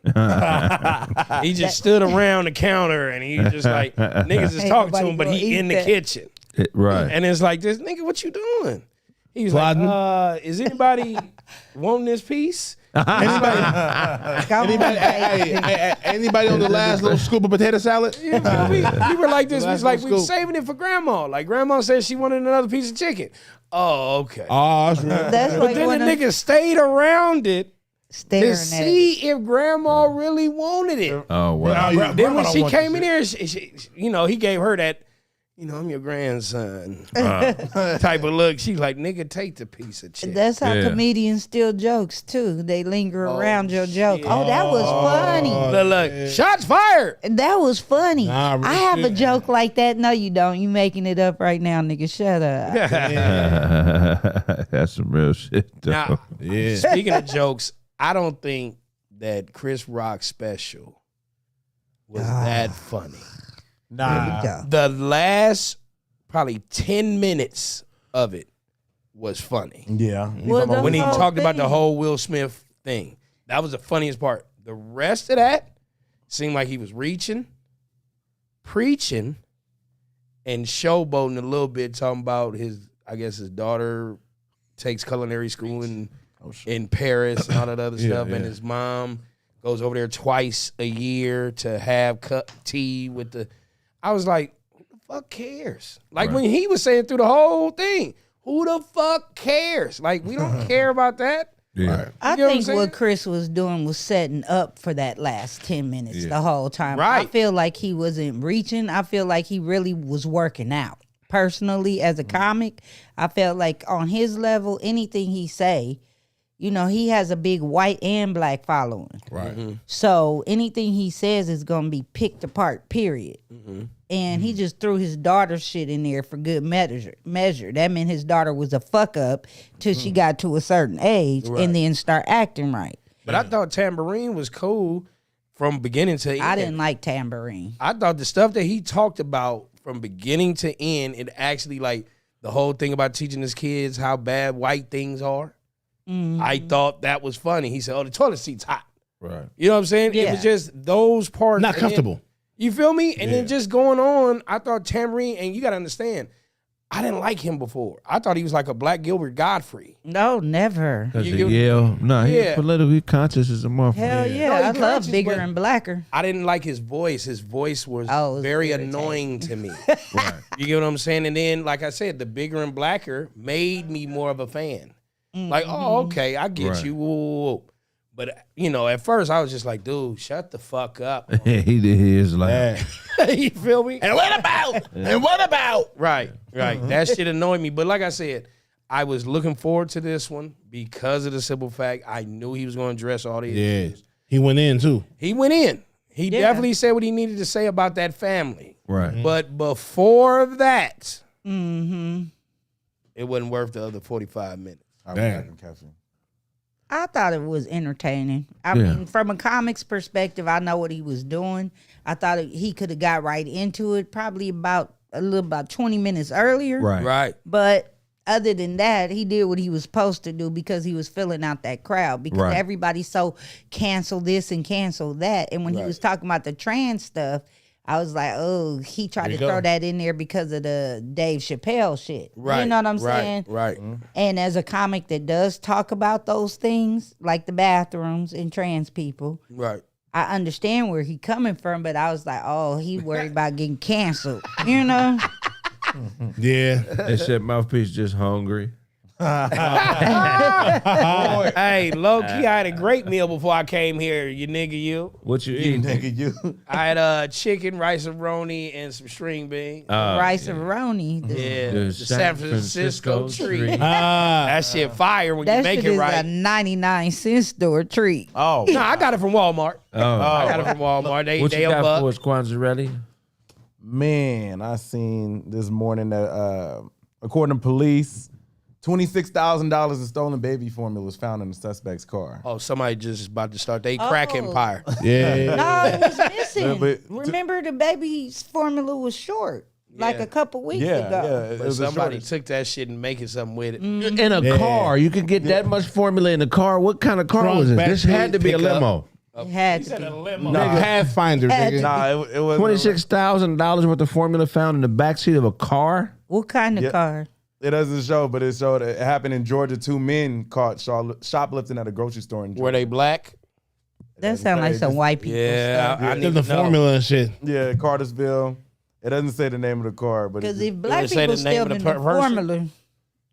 He just stood around the counter and he was just like, niggas is Ain't talking to nobody him, but gonna he eat in the that. kitchen. Right. And it's like, this nigga, what you doing? He was Plotting. like, is anybody wanting this piece? Anybody on the last little scoop of potato salad? We were like this. We was like, we were scoop. saving it for grandma. Like, grandma said she wanted another piece of chicken. Oh, okay. Oh, that's right. That's But like then when the nigga stayed around it staring to at see if grandma really wanted it. Oh wow. Then when she came in here, she, he gave her that, I'm your grandson type of look. She's like, nigga, take the piece of chicken. That's how Yeah. comedians steal jokes too. They linger around your joke. Oh, that was funny. Look, shots fired. That was funny. Nah, real I have a shit. joke like that. No, you don't. You making it up right now, nigga. Shut up. That's some real shit, though. Now, Yeah. speaking of jokes, I don't think that Chris Rock's special was that funny. Here we go. The last probably 10 minutes of it was funny. Yeah. Well, the When he whole talked about the thing. whole Will Smith thing, that was the funniest part. The rest of that seemed like he was reaching, preaching, and showboating a little bit, talking about his daughter takes culinary school in Paris and all that other stuff, and his mom goes over there twice a year to have tea with the. I was like, who the fuck cares? Like when he was saying through the whole thing, who the fuck cares? Like we don't care about that. Yeah. I You know what I'm think saying? what Chris was doing was setting up for that last 10 minutes the whole time. I Right. feel like he wasn't reaching. I feel like he really was working out. Personally, as a comic, I felt like on his level, anything he say, he has a big white and black following. Right. So anything he says is going to be picked apart, period. And he just threw his daughter's shit in there for good measure. That meant his daughter was a fuck up till she got to a certain age and then start acting right. But I thought Tambourine was cool from beginning to end. I didn't like Tambourine. I thought the stuff that he talked about from beginning to end, it actually like the whole thing about teaching his kids how bad white things are. I thought that was funny. He said, "Oh, the toilet seat's hot." Right. You know what I'm saying? It Yeah. was just those parts. Not and comfortable. then- you feel me? And then just going on, I thought Tambourine, and you got to understand, I didn't like him before. I thought he was like a Black Gilbert Godfrey. No, never. Because You of get- Yale. No, he's Yeah. politically conscious as a motherfucker. Hell yeah, No, he I love conscious, Bigger but- and Blacker. I didn't like his voice. His voice was Oh, it was very irritating. annoying to me. Right. You get what I'm saying? And then, like I said, the Bigger and Blacker made me more of a fan. Like, oh, okay, I get Right. you. Whoa. But, you know, at first I was just like, dude, shut the fuck up. Yeah, he did his like. You feel me? And what about? And what about? Right. That shit annoyed me. But like I said, I was looking forward to this one because of the simple fact I knew he was going to address all these Yeah. issues. He went in too. He went in. He Yeah. definitely said what he needed to say about that family. Right. But before that, Mm-hmm. it wasn't worth the other 45 minutes. I Damn. can catch him. I thought it was entertaining. I Yeah. mean, from a comics perspective, I know what he was doing. I thought he could have got right into it probably about 20 minutes earlier. Right. Right. But other than that, he did what he was supposed to do because he was filling out that crowd because Right. everybody's so cancel this and cancel that. And when he was talking about the trans stuff, I was like, oh, he tried to throw that in there because of the Dave Chappelle shit. Right. You know what I'm right, saying? Right. And as a comic that does talk about those things, like the bathrooms and trans people, Right. I understand where he coming from, but I was like, oh, he worried about getting canceled. You know? Yeah. They said Mouthpiece just hungry. Hey, low key, I had a great meal before I came here, you nigga, you. What you eat? Nigga, you. I had chicken, rice and roni, and some string beans. Rice and Roni. Yeah, The the San Francisco treat. Ah. That shit fire when you That make shit it is a right. 99-cent store treat. Oh. No, I got it from Walmart. I got it from Walmart. They What they you a got buck. for us, Kwanzaa? Man, I seen this morning that according to police, $26,000 in stolen baby formula was found in the suspect's car. Oh, somebody just about to start their crack empire. Yeah. No, it was missing. Yeah, but- Remember, the baby's formula was short, like Yeah. a couple weeks Yeah, ago. yeah. It But was a somebody shortage. took that shit and making something with it. In a car, you can get that much formula in a car. What kind of car Trunk, was it? back This had to be a pickup. limo. It had to be. Nigga, Pathfinder, nigga. Nah, it was $26,000 worth of formula found in the backseat of a car. What kind of Yeah. car? It doesn't show, but it showed it happened in Georgia. 2 men caught shoplifting at a grocery store in Georgia. Were they black? That sounds like some white people Yeah, stuff. I need The to know. formula and shit. Yeah, Cartersville. It doesn't say the name of the car, but Because it's if black say people the name of stealing the the person? formula,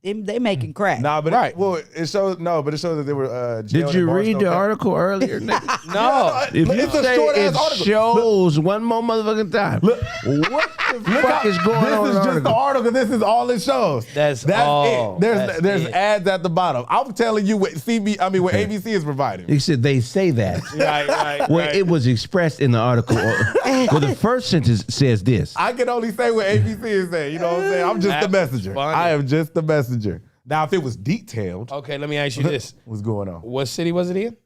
they making crack. nah, but Right. it shows but it shows that they were. Did jailed you in read the Barstow, article earlier, nigga? No. If you It's a say short-ass it article. shows one more motherfucking time, what the fuck is going on? This in is the just the article? article. This is all it shows. That's all. it. There's That's it. ads at the bottom. I'm telling you what what ABC is providing. He said they say that. Right. Well, it was expressed in the article. Well, the first sentence says this. I can only say what ABC is saying. You know what I'm saying? I'm just the That's messenger. funny. I am just the messenger. Now, if it was detailed, Okay, let me ask you this. what's going on? What city was it in?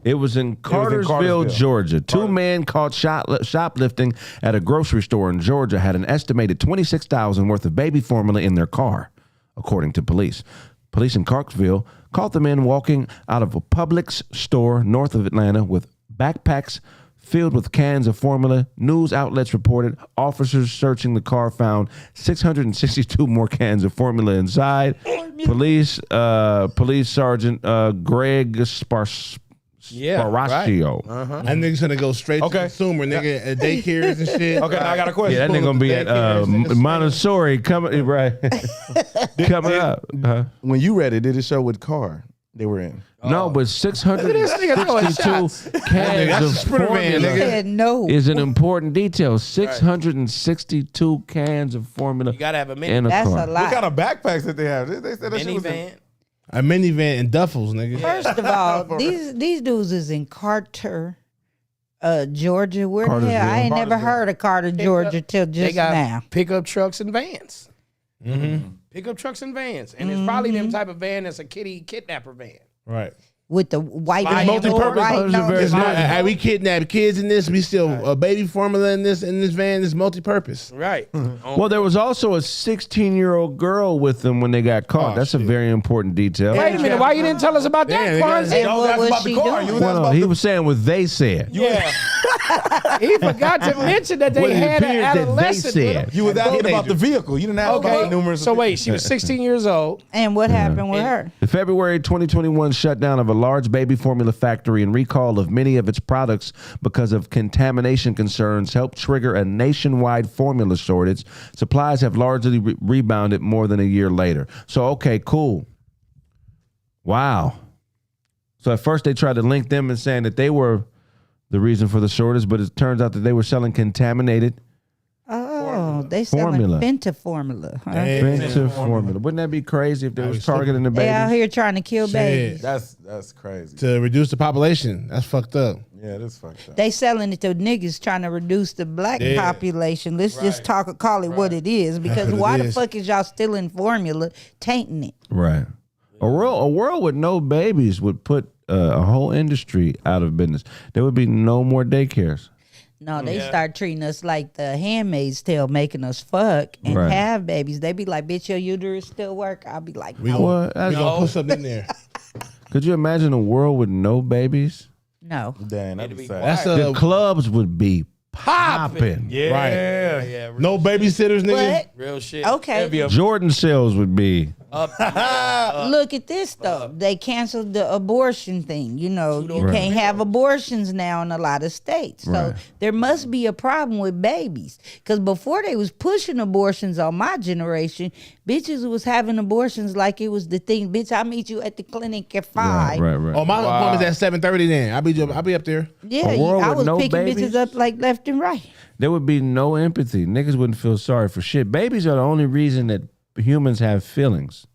It was in Cartersville, Cartersville. Georgia. Two men caught shoplifting at a grocery store in Georgia had an estimated $26,000 worth of baby formula in their car, according to police. Police in Clarksville caught the men walking out of a Publix store north of Atlanta with backpacks filled with cans of formula. News outlets reported officers searching the car found 662 more cans of formula inside. Police Sergeant Greg Sparaccio. That nigga's gonna go straight to consumer, nigga, at daycares and shit. Okay, now I got a question. Yeah, that nigga gonna be at Montessori coming coming up. When you read it, did it show what car they were in? No, but 662 cans That's a of Sprinter van, formula nigga. Said no. is an important detail. 662 cans of formula You gotta have a in a That's car. a lot. What kind of backpacks did they have? They said that shit was in. Minivan. A minivan and duffels, nigga. First of all, these dudes is in Carter, Georgia. Where the hell? I ain't never heard of Carter, Georgia till They just got now. pickup trucks and vans. Pickup trucks and vans. And it's probably them type of van that's a kitty kidnapper van. Right. with the white It's man multi-purpose. right Those are very It's not, we kidnap kids in this. We still baby formula in this van. Is multi-purpose. Right. Well, there was also a 16-year-old girl with them when they got caught. Oh, That's a shit. very important detail. Wait a minute. Why you didn't tell us about Damn, that, they got- Kwanzaa? And what was she doing? Well, no, he was saying what they said. Yeah. He forgot to mention that What they it had an appears that they adolescent with said. him. You was asking about the vehicle. You didn't ask about Okay. numerous. So wait, she was 16 years old. And what happened with her? The February 2021 shutdown of a large baby formula factory and recall of many of its products because of contamination concerns helped trigger a nationwide formula shortage. Supplies have largely rebounded more than a year later. So, okay, cool. Wow. So at first they tried to link them and saying that they were the reason for the shortage, but it turns out that they were selling contaminated Oh, they selling Formula. Fenta formula. Huh? Fenta formula. Wouldn't that be crazy if they was targeting the They out babies? here trying to kill babies. That's crazy. To reduce the population. That's fucked up. Yeah, that's fucked up. They selling it to niggas trying to reduce the black Yeah. population. Let's just call it what it is. Because what why it the is. fuck is y'all stealing formula, tainting it? Right. A world with no babies would put a whole industry out of business. There would be no more daycares. No, they start treating us like the Handmaid's Tale, making us fuck and Right. have babies. They be like, bitch, your uterus still work? I'll be like, no. What? We gonna put something in there. Could you imagine a world with no babies? No. Dang, that'd be be sad. That's The a clubs would be popping. right. Yeah. No babysitters, nigga. But, Real shit. okay. Jordan sales would be. Look at this though. They canceled the abortion thing. You know, you can't have abortions now in a lot of states. So Right. there must be a problem with babies. Because before they was pushing abortions on my generation, bitches was having abortions like it was the thing. Bitch, I'll meet you at the clinic at 5. Right. Oh, my appointment's at 7:30. Then I'll be up there. Yeah, A world I with was no picking babies? bitches up like left and right. There would be no empathy. Niggas wouldn't feel sorry for shit. Babies are the only reason that humans have feelings.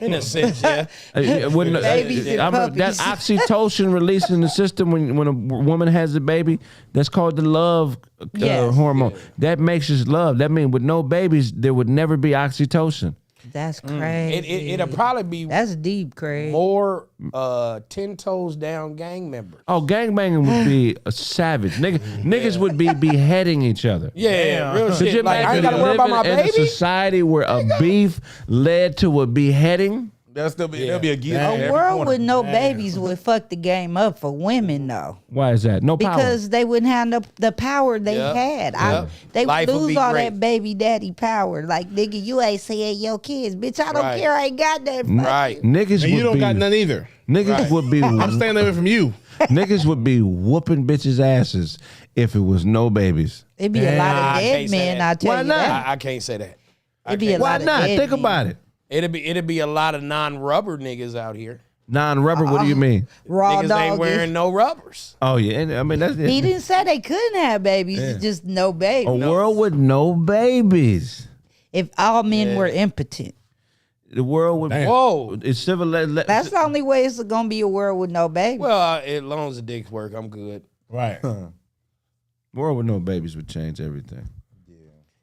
In a sense, yeah. Babies and that puppies. oxytocin released in the system when a woman has a baby, that's called the love Yes. hormone. That makes us love. That means with no babies, there would never be oxytocin. That's crazy. It'll probably be That's deep, Craig. more 10 toes down gang members. Oh, gangbanging would be a savage. Niggas would be beheading each other. Yeah, real Could you shit. Like, I imagine ain't gotta worry about my living in a baby. society where a beef led to a beheading? There'll still be there'll be a gear. A world with no babies would fuck the game up for women, though. Why is that? No power. Because they wouldn't have the power they Yep. had. Yep. They Life would would lose be all great. that baby daddy power. Like, nigga, you ain't seeing your kids. Bitch, I don't Right. care. I ain't got that. Right. Niggas And would you don't be, got none either. Niggas would be I'm staying away from you. niggas would be whooping bitches' asses if it was no babies. It'd be a lot Nah, of I dead can't say men, that. I tell Why you not? that. I can't say that. It'd be a Why lot of not? dead Think men. about it. It'd be a lot of non-rubber niggas out here. Non-rubber, what do you mean? Raw Niggas dog. ain't wearing no rubbers. Oh, yeah. And, I mean, that's He didn't say they couldn't have babies. It's just no babies. a world with no babies. If all men were impotent. The world would. Whoa. It's civilized. That's the only way it's gonna be a world with no babies. Well, as long as the dicks work, I'm good. Right. World with no babies would change everything.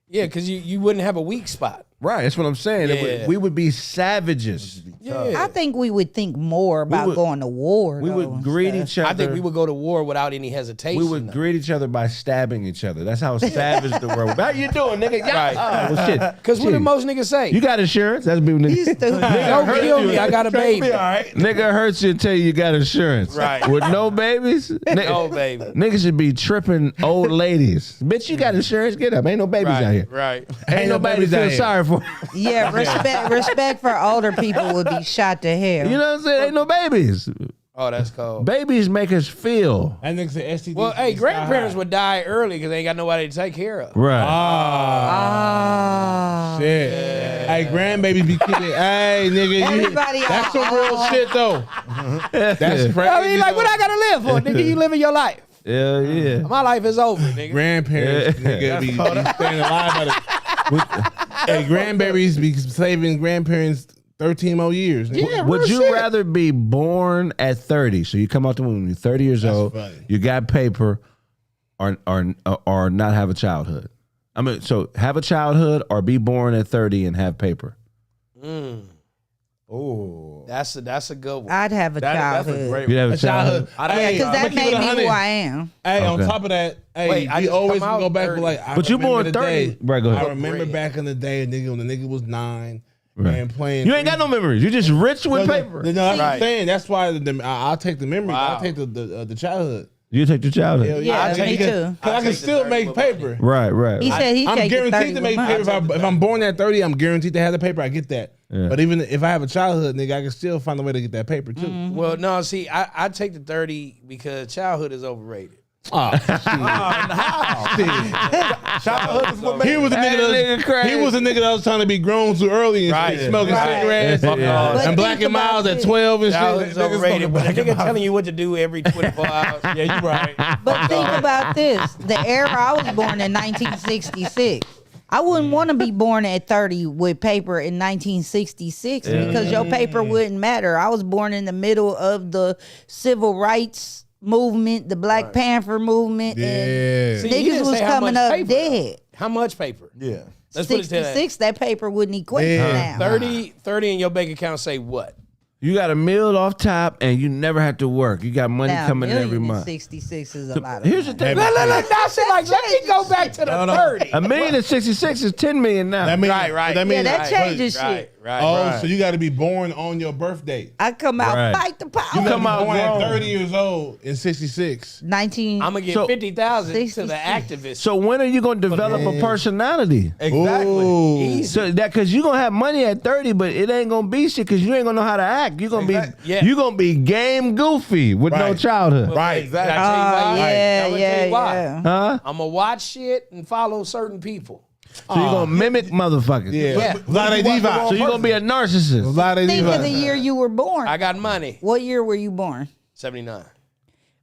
Yeah, because you wouldn't have a weak spot. Right. That's what I'm saying. Yeah. We would be savages. Yeah. I think we would think more about would- going to war. We though, would and greet stuff. each other. I think we would go to war without any hesitation. We would though. greet each other by stabbing each other. That's how savage the world. How you doing, nigga? Yeah. Right. Oh, well, shit. Because what do Shit. most niggas say? You got insurance? That's people. You stupid. Don't kill me. I got a baby. Nigga hurts you and tell you got insurance. Right. With no babies? No baby. Niggas should be tripping old ladies. Bitch, you got insurance? Get up. Ain't no babies out here. Right. Ain't nobody babies out feel here. sorry for. Yeah, respect for older people would be shot to hell. You know what I'm saying? Ain't no babies. Oh, that's cold. Babies make us feel. That nigga said STD. Well, hey, grandparents would die early because they ain't got nobody to take care of. Right. Ah. Shit. Hey, grandbabies be kidding. Hey, nigga, Everybody that's some real shit though. That's crazy. I mean, like, what I gotta live for? Nigga, you living your life. Hell yeah. My life is over, nigga. Grandparents, nigga, be staying alive by the. Hey, grandbabies be saving grandparents 13 more years. Nigga. Yeah, Would real you shit. rather be born at 30? So you come out the womb, you're 30 years old, funny. you got paper, or not have a childhood? I mean, so have a childhood or be born at 30 and have paper. Ooh. Oh, That's a good one. I'd have a that's childhood. a great You have one. a childhood. Yeah, because that made me who I am. Hey, on Okay. top of that, hey, Wait, I we just always come out go back 30. to like. I But you remember born the 30. day. Right, go ahead. I remember back in the day, nigga, when the nigga was 9 and playing. You ain't got no memories. You just rich with No, paper. No, that's what I'm Right. saying. That's why I'll take the memories. Wow. I'll take the childhood. You take your childhood. Hell Yeah, I me take too. Cause I can take the still 30 make with paper. Right. He said he I'm take the 30 guaranteed to with make mine. paper. If I'm born at 30, I'm guaranteed to have the paper. I get that. Yeah. But even if I have a childhood, nigga, I can still find a way to get that paper too. Mm-hmm. Well, no, see, I take the 30 because childhood is overrated. Oh, Childhood is what makes he was a Hey, nigga. nigga Kraig. He was a nigga that was trying to be grown too early and Right. shit, smoking Right. cigarettes Yeah. But and Black think and about Miles at this. 12 and Childhood shit. is niggas overrated. talking But a about nigga telling you what to do every 24 hours. Yeah, you right. But think about this. The era I was born in 1966. I wouldn't want to be born at 30 with paper in 1966 because your paper wouldn't matter. I was born in the middle of the civil rights movement, the Black Panther movement, Yeah. and See, you niggas didn't was say how coming much up paper, dead. How much paper? Yeah. Let's put it to that. 66, that paper wouldn't equate Yeah. now. 30 in your bank account say what? You got a meal off top, and you never have to work. You got money Now, coming in every million in month. 66 is a lot of Here's the money. thing. Now, see, like, let me go back to the 30. A million in 66 is 10 million now. That means, Right. That means, Yeah, that changes Right, shit. right. Oh, so you got to be born on your birthday. I come out, Right. fight the power. You come come out out born at grown. 30 years old in 66. 19. I'm going to So- give 50,000 to 66. the activists. So when are you going to develop a personality? Exactly. Ooh. Easy. So that because you're gonna have money at 30, but it ain't gonna be shit because you ain't gonna know how to act. You're gonna Exactly. be Yeah. you gonna be game goofy with no Right. childhood. Right. Exactly. Can I tell you why? yeah, I'm gonna yeah, tell you why. yeah. Huh? I'm going to watch shit and follow certain people. So you're gonna mimic motherfuckers. Yeah. Yeah. Vlade Divac. So you're gonna be a narcissist. Vlade Think of the Divac. year you were born. I got money. What year were you born? 79.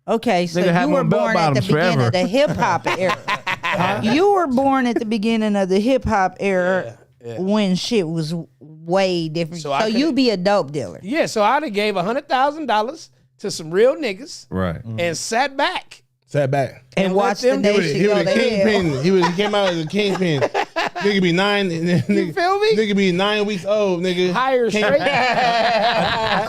Okay, so Nigga had you were on bell born at the bottoms beginning forever. of the hip hop era. You were born at the beginning of the hip hop era when shit was way different. So So, I you could've- be a dope dealer. Yeah, so I'd have gave $100,000 to some real niggas Right. and sat back. Sat back. And And watch let the them do nation He was go a to hell. kingpin. He came out as a kingpin. Nigga be 9. Nigga, feel me? Nigga be 9 weeks old. Nigga. Hire straight.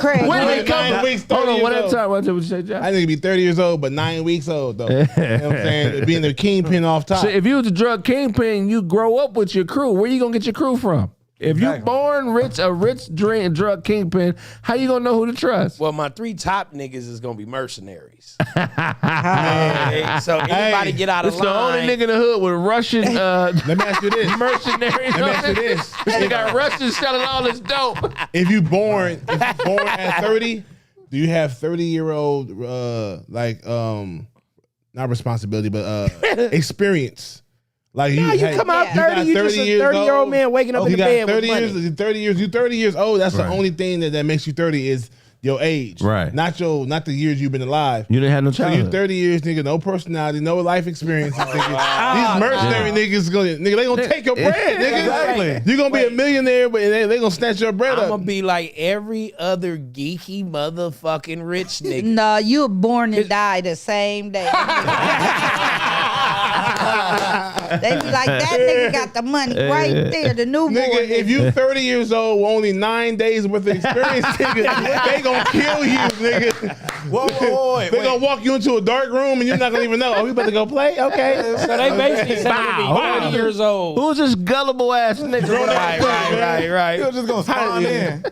Craig, When Nigga they come 9 weeks, 30 Hold on, years what old. time? What you say, John? I think be 30 years old, but 9 weeks old though. You know what I'm saying? Being the kingpin off top. So if you was a drug kingpin, you grow up with your crew. Where you gonna get your crew from? If you born rich, a rich drug kingpin, how you gonna know who to trust? Well, my 3 top niggas is gonna be mercenaries. Okay, so anybody get out of It's the line. only nigga in the hood with Russian Let me ask you this. mercenaries. Let me ask you this. They got Russians selling all this dope. If you born at 30, do you have 30-year-old not responsibility, but experience? Like No, you come out 30, you just a 30-year-old man waking up in You the got bed 30 with money. years. 30 years. You 30 years old. That's Right. the only thing that makes you 30 is your age. Right. Not the years you've been alive. You didn't have no So you childhood. 30 years, nigga, no personality, no life experience. Nigga. These mercenary niggas they gonna take your bread, nigga. Exactly. You're gonna be a millionaire, but they gonna snatch your bread I'm up. gonna be like every other geeky motherfucking rich nigga. no, you were born and died the same day. They be like, that nigga got the money right there, the newborn. Nigga, if you 30 years old with only 9 days worth of experience, nigga, they gonna kill you, nigga. Whoa, wait. They gonna walk you into a dark room and you're not gonna even know. Oh, we about to go play? Okay. So they basically said to be 30 years old. Who's this gullible ass nigga? Right. You're just gonna spawn in.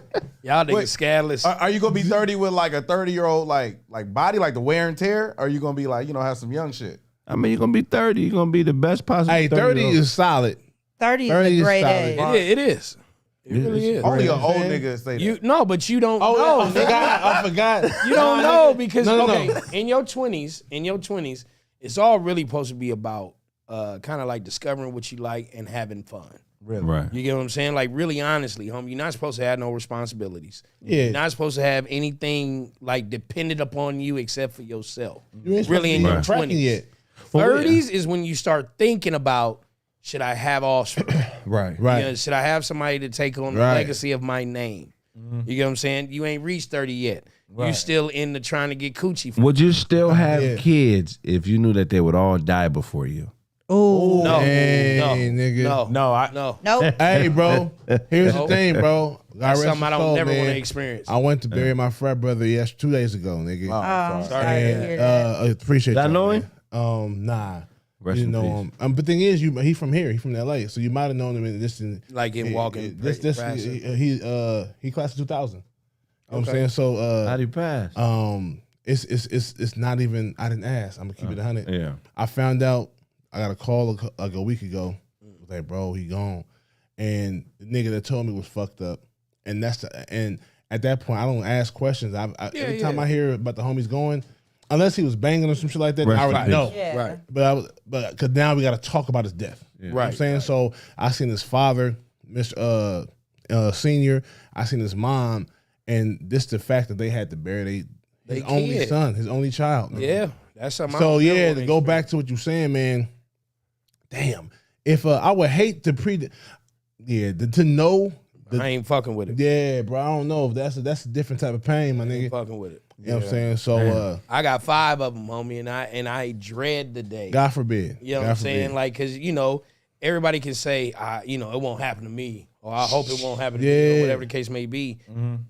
Y'all niggas Wait. scandalous. Are you gonna be 30 with like a 30-year-old like body, like the wear and tear? Or are you gonna be like, have some young shit? I mean, you're gonna be 30. You're gonna be the best possible. Hey, 30 is solid. 30 30 is is a great solid. age. It is. It really is. Only an old nigga say that. You no, but you don't Oh, know. I forgot. I forgot. You don't know because No. in your 20s, it's all really supposed to be about kind of like discovering what you like and having fun. Really? Right. You get what I'm saying? Like really honestly, homie, you're not supposed to have no responsibilities. Yeah. You're not supposed to have anything like dependent upon you except for yourself. You ain't Really in your tracking 20s. yet. 30s is when you start thinking about, should I have offspring? Right. Right. You know, should I have somebody to take on the Right. legacy of my name? You get what I'm saying? You ain't reached 30 yet. You still in the trying to get coochie. Would you still have Yeah. kids if you knew that they would all die before you? Ooh, No, Dang, nigga. no. Nope. Hey, bro. Here's the thing, bro. That's something I don't never want to experience. I went to bury my frat brother 2 days ago, nigga. Oh, sorry to And hear that. appreciate Did I y'all, know man. Nah. Rest You in know peace. him. But the thing is, he from here. He from LA, so you might have known him in this. Like in walking. He class of 2000. You know what I'm saying? So How do you pass? it's not even. I didn't ask. I'm gonna keep it 100. Yeah. I found out. I got a call like a week ago. It was like, bro, he gone, and the nigga that told me was fucked up, and and at that point, I don't ask questions. Every time I hear about the homies going, unless he was banging or some shit like that, I already know. Yeah. Right. But because now we got to talk about his death. You know what I'm saying? So I seen his father, Mr. Senior. I seen his mom, and this the fact that they had to bury his only kid. son, his only child. Man. Yeah, that's something. So I don't never yeah, wanna to go experience. back to what you're saying, man. Damn, if I would hate to to know. I ain't fucking with it. Yeah, bro. I don't know if that's a different type of pain, my I nigga. ain't fucking with it. You know what I'm saying? So I got 5 of them, homie, and I dread the day. God forbid. You know what I'm saying? Like, cause everybody can say, it won't happen to me, or I hope it won't happen to me, or whatever the case may be.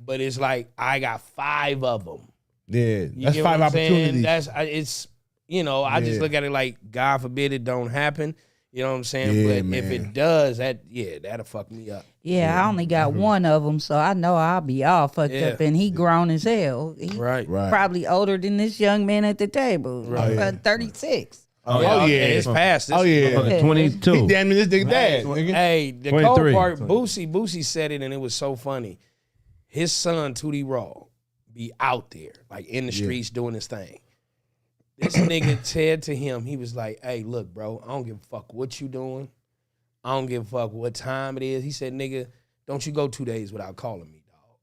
But it's like I got 5 of them. Yeah, You that's get 5 what I'm saying? opportunities. I just look at it like, God forbid it don't happen. You know what I'm saying? Yeah, But man. if it does, that'll fuck me up. Yeah, I only got one of them, so I know I'll be all fucked up. And he grown as hell. He Right. probably older than this young man at the table. Right. 36. Oh, yeah. It's past. Oh yeah, Fucking 22. he damn near this nigga dad. nigga. Hey, the 23. cold part, Boosie said it, and it was so funny. His son, Tootie Raw, be out there, like in the streets doing his thing. This nigga said to him, he was like, hey, look, bro, I don't give a fuck what you doing. I don't give a fuck what time it is. He said, nigga, don't you go 2 days without calling me, dog.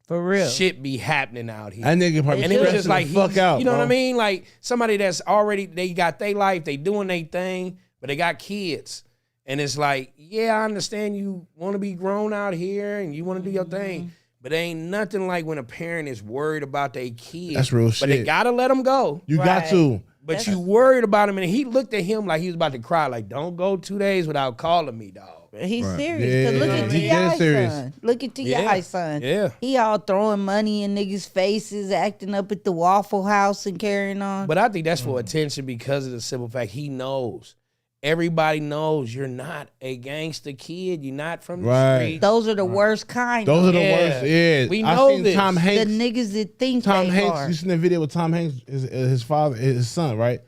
For real. Shit be happening out here. That nigga probably And it was just stressing like, the fuck out. you know bro. what I mean? Like somebody that's already, they got their life, they doing their thing, but they got kids. And it's like, yeah, I understand you want to be grown out here and you want to do your thing, but ain't nothing like when a parent is worried about their kids. That's real But they shit. gotta let them go. You got to. But you worried about him, and he looked at him like he was about to cry. Like, don't go 2 days without calling me, dog. He's serious. Yeah, 'Cause look at he dead T.I.'s serious. son. Look at T.I.'s son. Yeah. He all throwing money in niggas' faces, acting up at the Waffle House and carrying on. But I think that's for attention because of the simple fact he knows. Everybody knows you're not a gangster kid. You're not from the Right. street. Those are the worst kind. Those are the Yeah. worst. Yeah, We I know seen this. Tom the Hanks. niggas that think Tom they Hanks. are. You seen that video with Tom Hanks, his father, his son, right?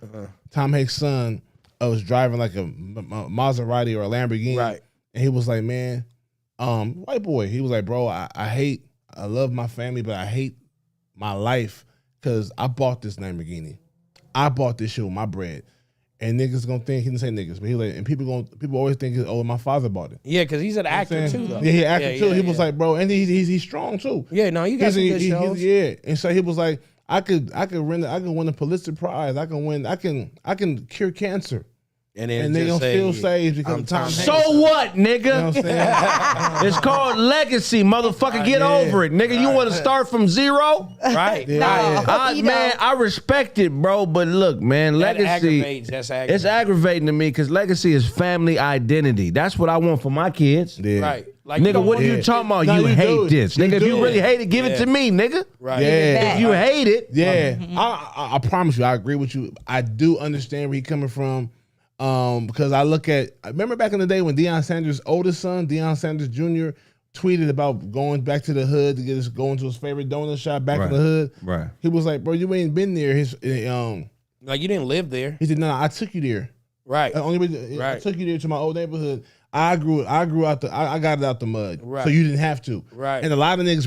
Tom Hanks' son was driving like a Maserati or a Lamborghini, Right. And he was like, "Man, white boy." He was like, "Bro, I love my family, but I hate my life because I bought this Lamborghini. I bought this shit with my bread." And niggas gonna think, he didn't say niggas, but he like, and people always think, oh, my father bought it. Yeah, because he's an actor too, though. Yeah, he acted too. Yeah, He was yeah. like, bro, and he's strong too. Yeah, no, you got some good shows. Yeah, and so he was like, I could win a Pulitzer Prize. I can cure cancer. And And they just gonna still say it's because I'm Tom Tom Hanks. So what, nigga? You know what I'm saying? It's called legacy, motherfucker. Get over it, nigga. You want to start from zero? Right. Yeah. Right. You Man, know. I respect it, bro. But look, man, That legacy. aggravates. That's aggravating. It's aggravating to me because legacy is family identity. That's what I want for my kids. Yeah. Right. Like Nigga, what are Yeah. you talking about? No, you you hate do. this. You Nigga, if do. you really hate it, give it to me, nigga. Right. Yeah. If you hate it, Yeah, I promise you, I agree with you. I do understand where he's coming from, because I remember back in the day when Deion Sanders' oldest son, Deion Sanders Jr., tweeted about going back to the hood to going to his favorite donut shop back in the hood. Right. He was like, "Bro, you ain't been there." Like you didn't live there. He said, "No, I took you there. Right. Only reason I Right. took you there to my old neighborhood. I grew out I got it out the mud, Right. so you didn't have to." Right. And a lot of niggas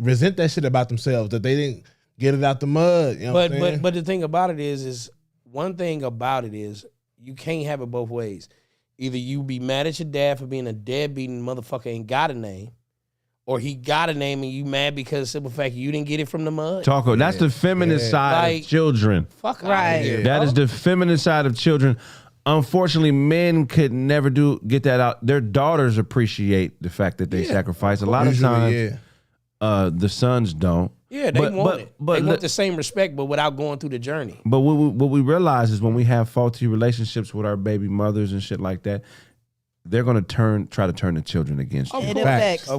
resent that shit about themselves, that they didn't get it out the mud. You know what I'm saying? But the thing about it is one thing about it is you can't have it both ways. Either you be mad at your dad for being a deadbeat and motherfucker ain't got a name, or he got a name and you mad because of the simple fact you didn't get it from the mud. Taco, that's the feminine side Like- of children. Fuck Right. out here, That bro. is the feminine side of children. Unfortunately, men could never get that out. Their daughters appreciate the fact that they sacrifice. A lot of Usually, times, yeah. The sons don't. Yeah, they want it. But they want the same respect, but without going through the journey. But what we realize is when we have faulty relationships with our baby mothers and shit like that, they're gonna try to turn the children against you. It affects.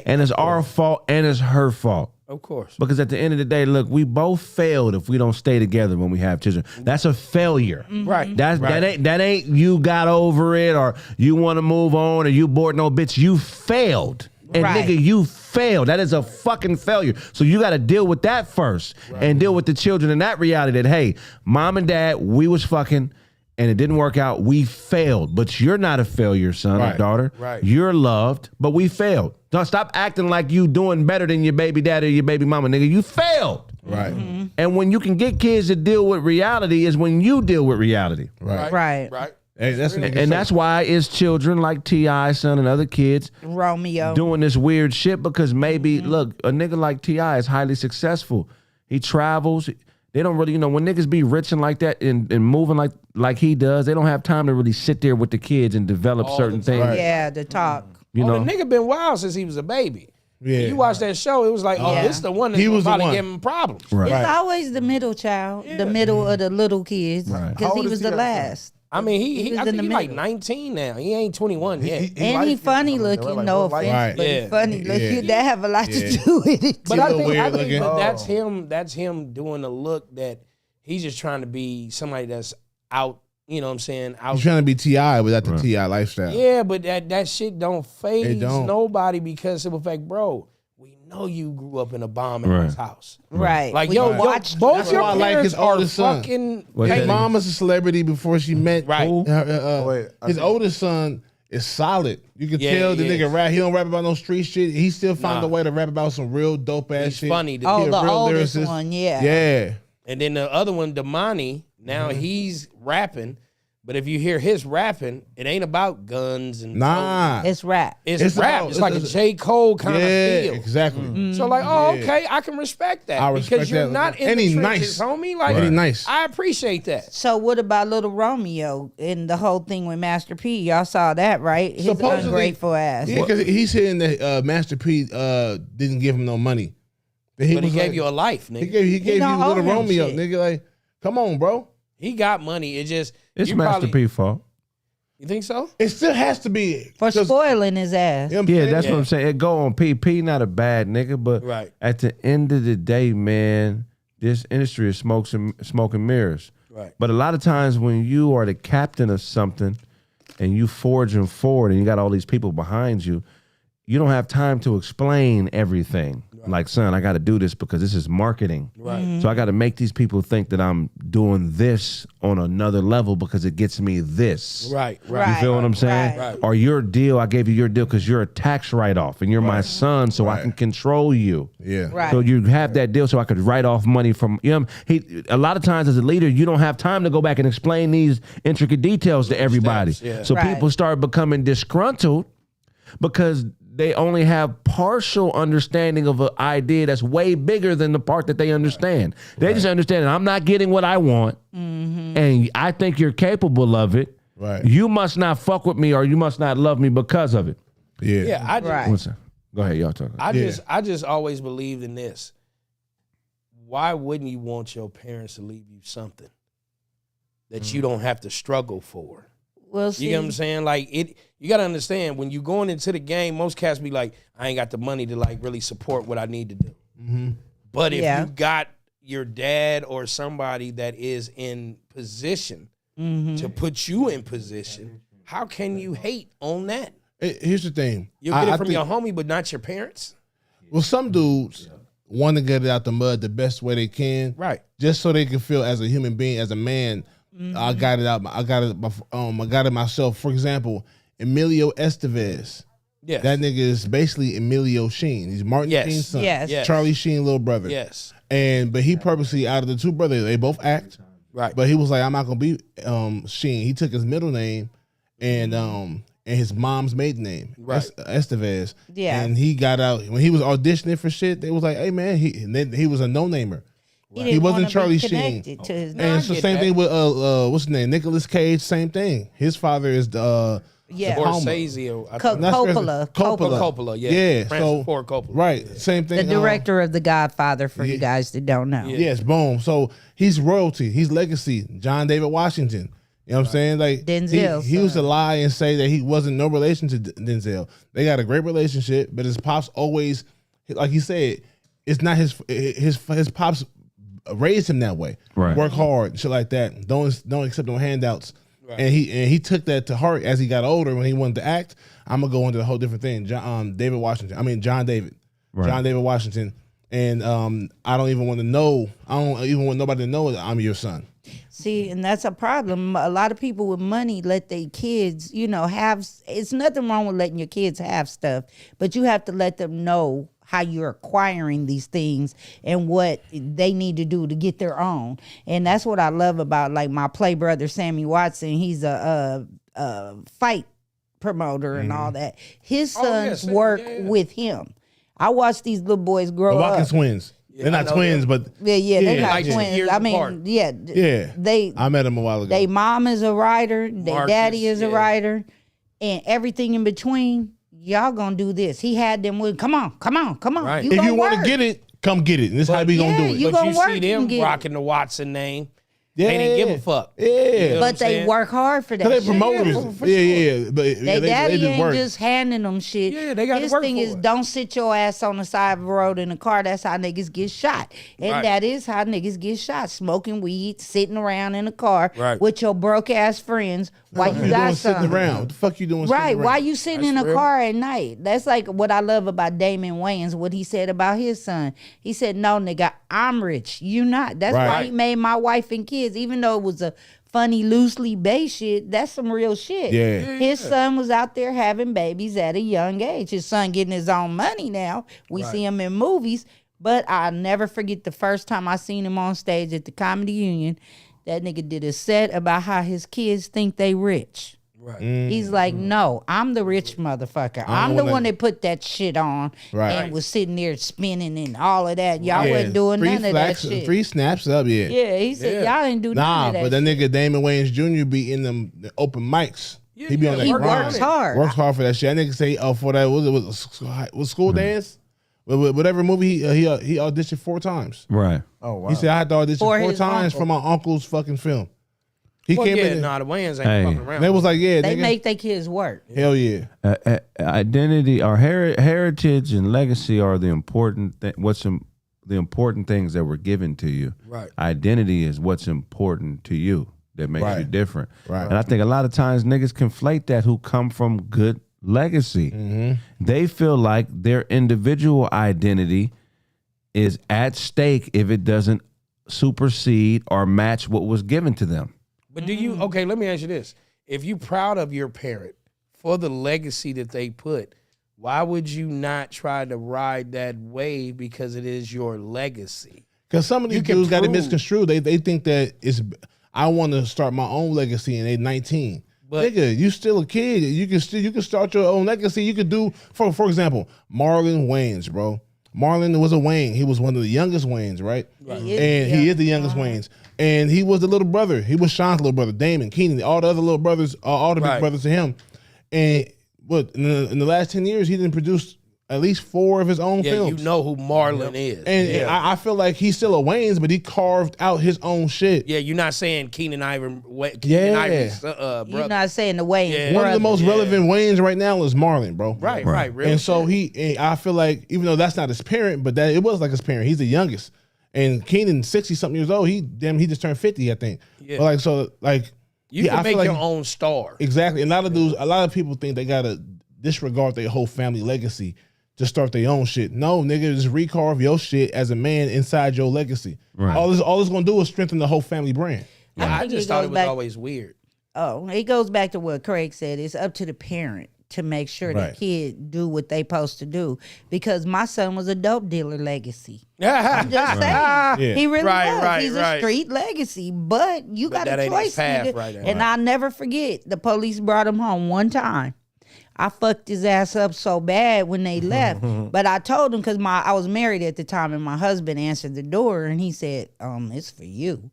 And it's our fault and it's her fault. Of course. Because at the end of the day, look, we both failed if we don't stay together when we have children. That's a failure. Right. That ain't you got over it or you want to move on or you bored. No, bitch, you failed. And nigga, you failed. That is a fucking failure. So you got to deal with that first and deal with the children in that reality that, hey, mom and dad, we was fucking and it didn't work out. We failed. But you're not a failure, son or daughter. Right. You're loved, but we failed. Don't stop acting like you doing better than your baby daddy or your baby mama, nigga. You failed. Right. And when you can get kids to deal with reality is when you deal with reality. Right. Hey, That's why it's children like T.I., son, and other kids Romeo doing this weird shit because maybe, look, a nigga like T.I. is highly successful. He travels. They don't really, when niggas be rich and like that and moving like he does, they don't have time to really sit there with the kids and develop certain things. Yeah, the talk. You know, the nigga been wild since he was a baby. Yeah. You watch that show, it was like, this the one that's probably giving him problems. Right. It's always the middle child, the middle of the little kids, because he was the last. I mean, I think he's like middle. 19 now. He ain't 21 yet. He funny looking, no offense, but he funny looking. That have a lot to do with it. But I think looking. that's him. That's him doing the look that he's just trying to be somebody that's out. You know what I'm saying? He's trying to be T.I. without the T.I. lifestyle. Yeah, but that shit don't phase nobody because of the fact, bro, we know you grew up in a bomb in his house. Right. Like, We watched both That's your why I like parents his oldest son. fucking... His mom was a celebrity before she met. Right. His oldest son is solid. You can tell the nigga rap. He don't rap about no street shit. He still found a way to rap about some real dope ass shit. He's funny. the oldest one, Yeah. And then the other one, Damani, now he's rapping. But if you hear his rapping, it ain't about guns and it's rap. It's rap. It's like a J. Cole kind of feel. Exactly. So like, okay, I can respect that. I respect because you're that. not in And the he trenches, nice. homie. Like, And he nice. I appreciate that. So what about little Romeo and the whole thing with Master P? Y'all saw that, right? His Supposedly- ungrateful ass. Yeah, because he's saying that Master P didn't give him no money. But he gave you a life, nigga. He gave you don't owe little him Romeo, shit. nigga. Like, come on, bro. He got money. It just... it's you Master P fault. You think so? It still has to be For spoiling his ass. Yeah, that's what I'm saying. It go on P. P not a bad nigga, but at the end of the day, man, this industry is smoke and mirrors. Right. But a lot of times when you are the captain of something and you forging forward and you got all these people behind you, you don't have time to explain everything. Like, son, I got to do this because this is marketing. Right. So I got to make these people think that I'm doing this on another level because it gets me this. Right. You feel what I'm saying? Right. Or your deal, I gave you your deal because you're a tax write-off and you're my son, so I can control you. Yeah. Right. So you have that deal so I could write off money from, a lot of times as a leader, you don't have time to go back and explain these intricate details to everybody. So people start becoming disgruntled because they only have partial understanding of an idea that's way bigger than the part that they understand. They just understand that I'm not getting what I want, and I think you're capable of it. Right. You must not fuck with me, or you must not love me because of it. Yeah. Yeah, I just, Right. Go ahead, y'all talk. I just always believed in this. Why wouldn't you want your parents to leave you something that you don't have to struggle for? Well, see, You get what I'm saying? Like, you got to understand, when you going into the game, most cats be like, I ain't got the money to like really support what I need to do. But if you got your dad or somebody that is in position to put you in position, how can you hate on that? Here's the thing. You'll get it from think- your homie, but not your parents. Well, some dudes want to get it out the mud the best way they can, Right. just so they can feel as a human being, as a man. I got it out. I got it myself. For example, Emilio Estevez. Yes. That nigga is basically Emilio Sheen. He's Martin Sheen's son. Yes. Charlie Sheen, little brother. Yes. But he purposely, out of the two brothers, they both act. Right. But he was like, I'm not gonna be Sheen. He took his middle name and his mom's maiden name, Right. Estevez. Yeah. And he got out when he was auditioning for shit. They was like, "Hey man," he was a no namer. didn't He wasn't wanna be Charlie Sheen. connected to his And it's the get same that. thing with what's his name, Nicolas Cage. Same thing. His father is the Yeah. Scorsese. Coppola. Yeah. So Ford Coppola. Right. Same thing. The director of The Godfather, for you guys that don't know. Yes. Boom. So he's royalty. He's legacy. John David Washington. You know what I'm saying? Like Denzel. He used to lie and say that he wasn't no relation to Denzel. They got a great relationship, but his pops always, like he said, it's not his pops raised him that way. Right. Work hard, shit like that. Don't accept no handouts. Right. And he took that to heart as he got older. When he wanted to act, I'm gonna go into a whole different thing. John David Washington. John David. Right. John David Washington. And I don't even want to know. I don't even want nobody to know that I'm your son. See, and that's a problem. A lot of people with money let their kids, have. It's nothing wrong with letting your kids have stuff, but you have to let them know how you're acquiring these things and what they need to do to get their own. And that's what I love about, like, my play brother Sammy Watson. He's a fight promoter and all that. His sons work with him. I watch these little boys grow up. Watkins twins. They're not twins, but they're not like twins. I mean, I met them a while ago. They mom is a writer, their daddy is a writer, and everything in between. Y'all gonna do this. He had them with, come on. Right. You if you want to get it, come get it. And this is how we gonna do it. You But you work see them and rocking the Watson name. Yeah. They didn't give a fuck. Yeah. You know But they work hard for that. They shit. promoters. Yeah. But They daddy do ain't work. just handing them shit. Yeah, they got to His work thing for is, it. don't sit your ass on the side of the road in a car. That's how niggas get shot. And Right. that is how niggas get shot. Smoking weed, sitting around in a car Right. with your broke ass friends while you You got doing sitting something. around? What the fuck you doing? Right, Sitting around? why you sitting That's in a real. car at night? That's like what I love about Damon Wayans, what he said about his son. He said, no, nigga, I'm rich. You not. That's why Right. he made my wife and kids, even though it was a funny, loosely based shit, that's some real shit. Yeah. His son was out there having babies at a young age. His son getting his own money now. We see him in movies, but I'll never forget the first time I seen him on stage at the Comedy Union. That nigga did a set about how his kids think they rich. Right. He's like, no, I'm the rich motherfucker. I'm the one that put that shit on and was sitting there spinning and all of that. Y'all wasn't doing none of that shit. 3 snaps up, Yeah, he said, y'all didn't do none of that but that shit. nigga Damon Wayans Jr. be in them open mics. Yeah, he be on that He grind. works hard. Works hard for that shit. That nigga say, for that, was school dance? Whatever movie, he auditioned 4 times. Right. Oh wow. He said, I had to audition For 4 his times uncle. for my uncle's fucking film. He Well, came in. the Wayans ain't Hey. fucking around. They was like, yeah, They nigga. make their kids work. Hell yeah. Identity or heritage and legacy are the important the important things that were given to you. Right. Identity is what's important to you that makes you Right. different. Right. And I think a lot of times niggas conflate that who come from good legacy. Mm-hmm. They feel like their individual identity is at stake if it doesn't supersede or match what was given to them. But do you, okay, let me ask you this. If you proud of your parent for the legacy that they put, why would you not try to ride that wave because it is your legacy? Because some of these You can dudes got it prove- misconstrued. They think that I want to start my own legacy and they 19. But- Nigga, you still a kid. You can start your own legacy. You could do, for example, Marlon Wayans, bro. Marlon was a Wayne. He was one of the youngest Waynes, right? He He is the youngest Waynes. And he was the little brother. He was Sean's little brother, Damon, Keenan, all the other little brothers, all the big Right. brothers to him. And in the last 10 years, he didn't produce at least 4 of his own Yeah, films. you know who Marlon is. And I feel like he's still a Wayne's, but he carved out his own shit. Yeah, you're not saying Keenan Ivory's brother. You're not saying the way. Yeah. One of the most relevant Waynes right now is Marlon, bro. Right, real And so shit. I feel like, even though that's not his parent, but that it was like his parent. He's the youngest. And Keenan, 60-something years old, he just turned 50, I think. Yeah. But You can I make feel like your own star. Exactly. And a lot of people think they gotta disregard their whole family legacy to start their own shit. No, nigga, just recarve your shit as a man inside your legacy. Right. All it's gonna do is strengthen the whole family brand. I think just it thought goes it was back- always weird. Oh, it goes back to what Kraig said. It's up to the parent to make sure Right. the kid do what they supposed to do. Because my son was a dope dealer legacy. Just Just saying. Yeah. He really was. Right, He's right. a street legacy. But you got that a ain't his choice, path nigga. right there. And I'll never forget, the police brought him home one time. I fucked his ass up so bad when they left. But I told him, because I was married at the time, and my husband answered the door, and he said, it's for you.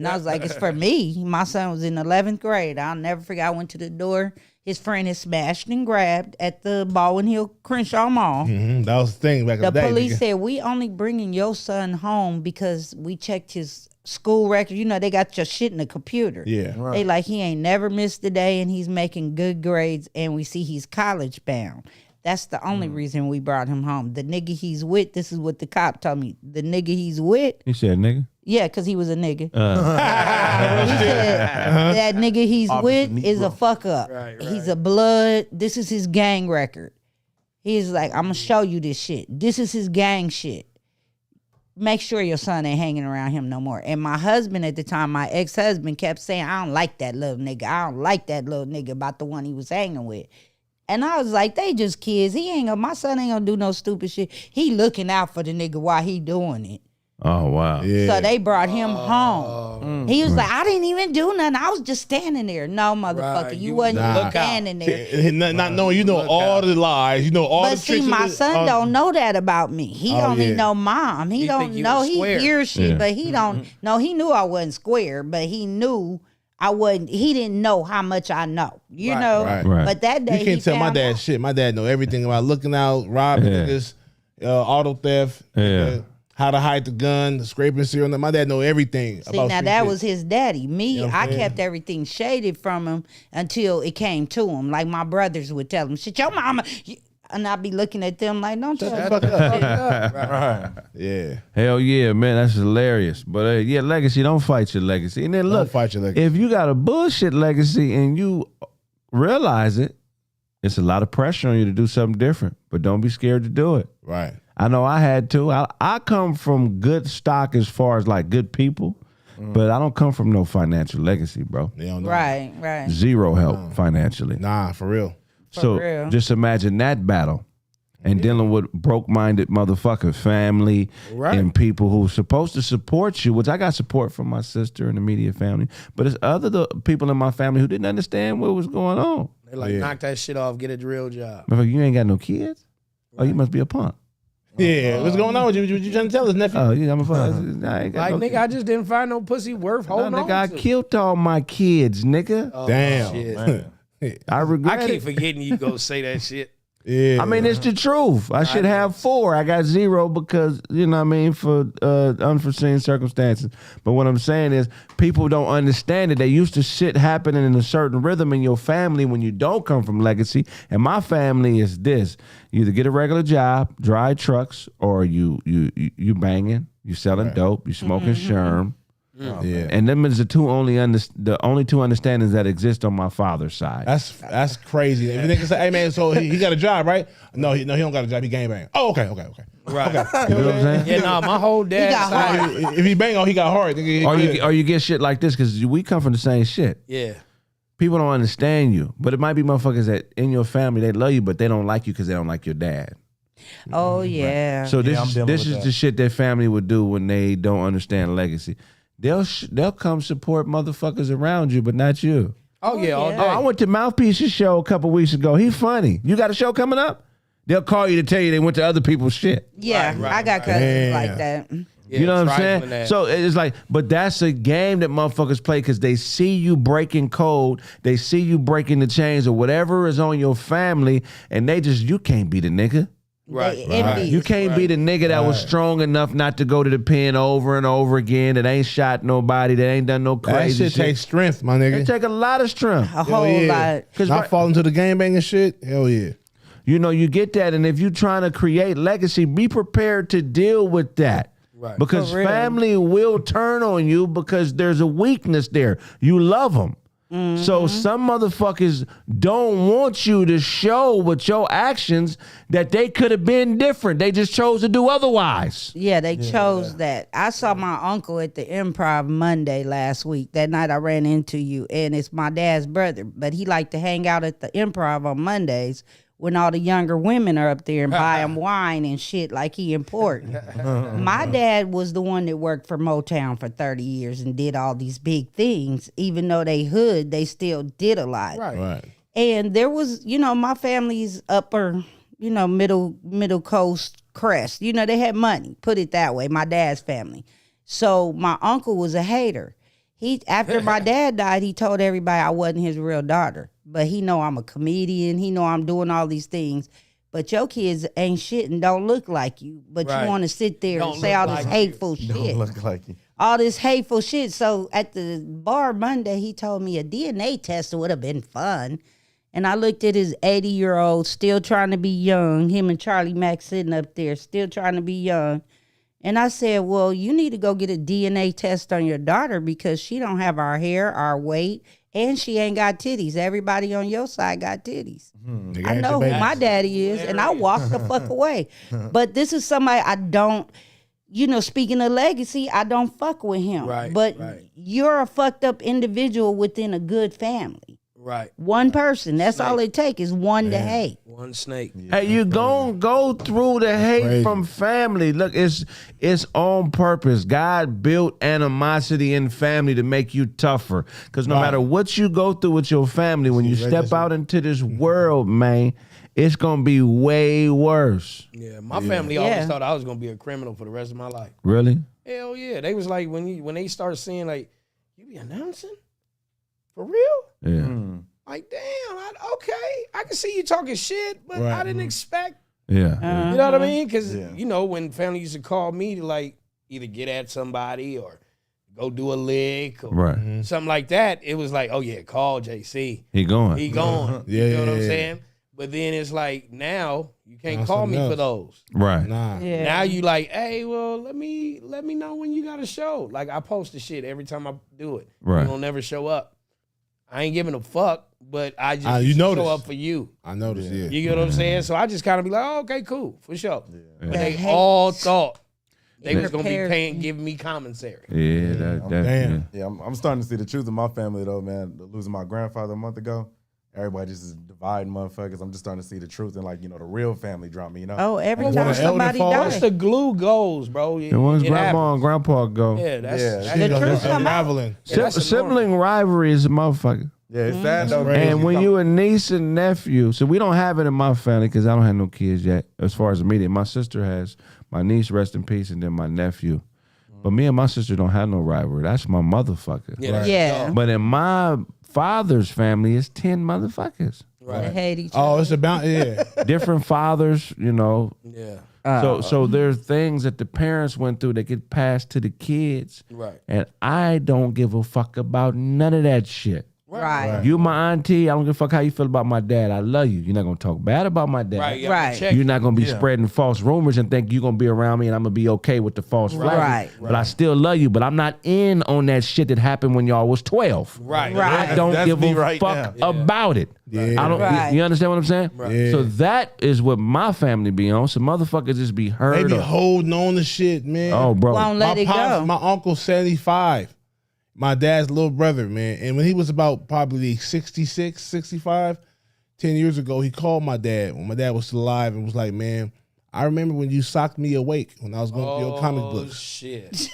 And I was like, it's for me. My son was in 11th grade. I'll never forget. I went to the door. His friend had smashed and grabbed at the Baldwin Hill Crenshaw Mall. That was the thing back in The the day. police said, we only bringing your son home because we checked his school record. You know, they got your shit in the computer. Yeah. Right. They like, he ain't never missed a day and he's making good grades and we see he's college bound. That's the only reason we brought him home. The nigga he's with, this is what the cop told me. The nigga he's with, He said, nigga. yeah, because he was a nigga. He said, that nigga he's Officer with is a Negro. fuck up. Right. He's a blood. This is his gang record. He's like, I'm going to show you this shit. This is his gang shit. Make sure your son ain't hanging around him no more. And my husband at the time, my ex-husband, kept saying, I don't like that little nigga. I don't like that little nigga about the one he was hanging with. And I was like, they just kids. My son ain't gonna do no stupid shit. He looking out for the nigga while he doing it. Oh, wow. Yeah. So they brought him home. He was like, I didn't even do nothing. I was just standing there. No, motherfucker, Right, you you wasn't Nah. even standing there. Not knowing you know all the lies, you know all But the see, tricks. my son don't know that about me. He Oh, only yeah. know mom. He He don't think you know. was He square. hears shit, Yeah. but he don't know. He knew I wasn't square, but he knew I wasn't. He didn't know how much I know. You Right, know. right. But that day You can't he tell my found dad out. shit. My dad know everything about looking out, robbing Yeah. niggas, auto theft, Yeah. how to hide the gun, the scraping serial. My dad know everything See, about now street that shit. was his daddy. Me, You know what I I'm saying? kept everything shaded from him until it came to him. Like my brothers would tell him, shit, your mama. And I'd be looking at them like, don't tell Shut me. the fuck up. Right. Yeah. Hell yeah, man. That's hilarious. But yeah, legacy, don't fight your legacy. And then Don't look, fight your legacy. if you got a bullshit legacy and you realize it, it's a lot of pressure on you to do something different. But don't be scared to do it. Right. I know I had to. I come from good stock as far as like good people, but I don't come from no financial legacy, bro. They don't know. Right, right. Zero help financially. Nah, for real. So real. just imagine that battle and dealing with broke-minded motherfucker family Right. and people who's supposed to support you, which I got support from my sister and immediate family, but it's the people in my family who didn't understand what was going on. They like, Yeah. knock that shit off, get a drill job. Motherfucker, you ain't got no kids? Oh, you must be a punk. Yeah. What's going on with you? What you trying to tell us, nephew? Oh, yeah, I'm a punk. I ain't got Like, no nigga, I just didn't find no pussy worth holding nigga, on I to. killed all my kids, nigga. Oh, Damn. shit. I regret I keep it. forgetting you go say that shit. Yeah. I mean, it's the truth. I should have 4. I got 0 because, you know what I mean, for unforeseen circumstances. But what I'm saying is people don't understand it. They used to shit happening in a certain rhythm in your family when you don't come from legacy. And my family is this. You either get a regular job, drive trucks, or you banging, you selling dope, you smoking sherm. yeah. And them is the only two understandings that exist on my father's side. That's crazy. If a nigga say, "Hey man, so he got a job, right?" No, he don't got a job. He gangbang. Oh, okay. Right. You know what I'm saying? Yeah, no, my whole dad got side. If he bang, oh, he got hard. Nigga, Or you get shit like this because we come from the same shit. Yeah. People don't understand you, but it might be motherfuckers that in your family they love you, but they don't like you because they don't like your dad. Oh, yeah. So this I'm is dealing this with is that. the shit that family would do when they don't understand legacy. They'll come support motherfuckers around you, but not you. Oh, yeah, all yeah. day. Oh, I went to Mouthpiece's show a couple weeks ago. He funny. You got a show coming up? They'll call you to tell you they went to other people's shit. Yeah, Right, I got right. cousins Damn. like that. Yeah, You know what I'm trifling saying? that. So it's like, but that's a game that motherfuckers play because they see you breaking code, they see you breaking the chains or whatever is on your family, and you can't be the nigga. Right. They envious. You can't be the nigga that was strong enough not to go to the pen over and over again, that ain't shot nobody, that ain't done no that crazy shit takes strength, my nigga. It take a lot of strength. A whole lot. Not fall into the gangbanging shit. Hell yeah. You know, you get that, and if you're trying to create legacy, be prepared to deal with that. Right. Because For real. family will turn on you because there's a weakness there. You love them. So some motherfuckers don't want you to show with your actions that they could have been different. They just chose to do otherwise. Yeah, they chose that. I saw my uncle at the Improv Monday last week. That night I ran into you, and it's my dad's brother. But he liked to hang out at the Improv on Mondays when all the younger women are up there and buy him wine and shit like he important. My dad was the one that worked for Motown for 30 years and did all these big things. Even though they hood, they still did a lot. Right. And there was, my family's upper, middle coast crest. They had money, put it that way, my dad's family. So my uncle was a hater. After my dad died, he told everybody I wasn't his real daughter. But he know I'm a comedian. He know I'm doing all these things. But your kids ain't shit and don't look like you. But you want to sit there and say all this hateful shit. Don't look like you. All this hateful shit. So at the bar Monday, he told me a DNA test would have been fun. And I looked at his 80-year-old, still trying to be young. Him and Charlie Mack sitting up there, still trying to be young. And I said, well, you need to go get a DNA test on your daughter because she don't have our hair, our weight, and she ain't got titties. Everybody on your side got titties. I know who my daddy is, and I walked the fuck away. But this is somebody I don't, speaking of legacy, I don't fuck with him. Right, but right. You're a fucked up individual within a good family. Right. One person. That's all it takes is one to hate. One snake. Hey, you gon' go through the hate from family. Look, it's on purpose. God built animosity in family to make you tougher. Because no matter what you go through with your family, when you step out into this world, man, it's gonna be way worse. Yeah, my family always thought I was gonna be a criminal for the rest of my life. Really? Hell yeah. They was like, when they start seeing like, you be announcing? For real? Yeah. Like, damn, okay. I can see you talking shit, but I didn't expect. Yeah. You know what I mean? Because, when family used to call me to, like, either get at somebody or go do a lick or something like that, it was like, oh, yeah, call JC. He going. You know what I'm saying? But then it's like, now you can't call me for those. Right. Yeah. Now you like, hey, well, let me know when you got a show. Like, I post the shit every time I do it. Right. You don't never show up. I ain't giving a fuck, but I just show up for you. I noticed, You get what I'm saying? So I just kind of be like, oh, okay, cool, for sure. Yeah. But they all thought they was going to be giving me commentary. Yeah, I'm starting to see the truth of my family, though, man. Losing my grandfather a month ago. Everybody just is dividing motherfuckers. I'm just starting to see the truth in, like, the real family drama, Oh, every time somebody Once dies. the glue goes, bro. And once grandma and grandpa go. Yeah, that's the truth come out. unraveling. Sibling rivalry is a motherfucker. Yeah, it's sad, though. And when you a niece and nephew, so we don't have it in my family because I don't have no kids yet as far as immediate. My sister has, my niece, rest in peace, and then my nephew. But me and my sister don't have no rivalry. That's my motherfucker. Yeah. But in my father's family, it's 10 motherfuckers. Right. They hate each other. Oh, it's about Different fathers, Yeah. So there's things that the parents went through that get passed to the kids. Right. And I don't give a fuck about none of that shit. Right. You my auntie, I don't give a fuck how you feel about my dad. I love you. You're not gonna talk bad about my dad. Right. Right. You're not gonna be spreading false rumors and think you're gonna be around me and I'm gonna be okay with the false flags. Right. But I still love you. But I'm not in on that shit that happened when y'all was 12. Right. I don't That's give me a right fuck now. about it. Yeah. I don't. Right. You understand what I'm saying? Right. Yeah. So that is what my family be on. So motherfuckers just be hurt. They be or- holding on to shit, man. oh, bro. Won't let it go. My uncle's 75. My dad's little brother, man. And when he was about probably 66, 65, 10 years ago, he called my dad when my dad was still alive and was like, man, I remember when you socked me awake when I was going through your comic books. Shit.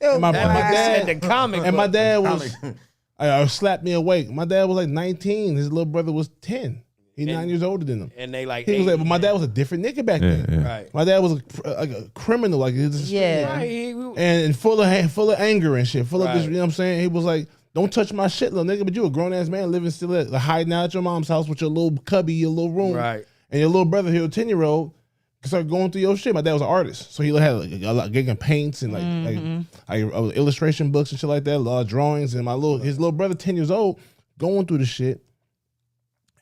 And my That dad, said the comic and my book. dad was, slapped me awake. My dad was like 19. His little brother was 10. He's 9 years older than him. And they like, He was like, but my man. dad was a different nigga back then. Yeah. Right. My dad was a criminal, like he was Yeah. and full of anger and shit, full of this. Right. You know what I'm saying? He was like, "Don't touch my shit, little nigga." But you a grown ass man living still hiding out at your mom's house with your little cubby, your little room, Right. And your little brother, he was 10-year-old, started going through your shit. My dad was an artist, so he had like a lot getting paints and like illustration books and shit like that, a lot of drawings. And his little brother, 10 years old, going through the shit.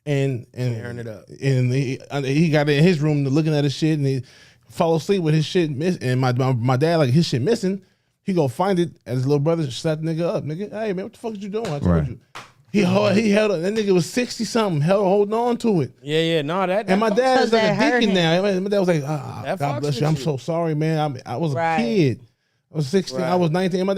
And Tearing it up. And he got in his room looking at his shit and he fall asleep with his shit missing. And my dad, like his shit missing, he go find it and his little brother slapped the nigga up. Nigga, hey man, what the fuck is you doing? I told you. He held it. That nigga was 60 something, holding on to it. Yeah. No, that. And my dad is like that a hurt deacon him. now. My dad was like, That God fucks bless with you. I'm you. so sorry, man. I was Right. a kid. I was 16. I Right. was 19. My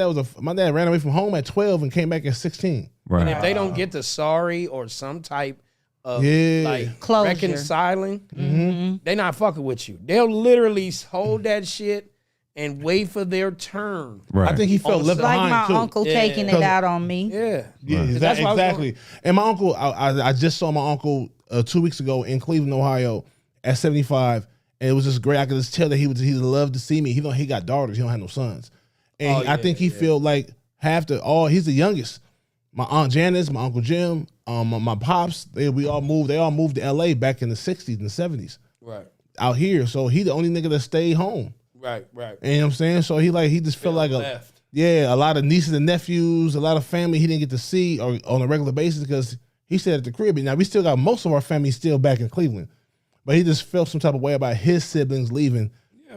dad ran away from home at 12 and came back at 16. Right. And if they don't get the sorry or some type of Yeah. like Closure. reconciling, they not fucking with you. They'll literally hold that shit and wait for their turn. Right. I think he felt left Like behind my too. uncle Yeah. taking it out on me. Yeah. Yeah, That's what I was exactly. And my uncle, I just saw my uncle 2 weeks ago in Cleveland, Ohio, at 75, and it was just great. I could just tell that he loved to see me. He got daughters, he don't have no sons, and I think he feel like he's the youngest. My Aunt Janice, my Uncle Jim, my pops, they all moved to LA back in the 60s and the 70s. Right. Out here. So he the only nigga that stayed home. Right. You know what I'm saying? So he just felt like left. a lot of nieces and nephews, a lot of family he didn't get to see or on a regular basis because he stayed at the crib. Now we still got most of our family still back in Cleveland. But he just felt some type of way about his siblings leaving.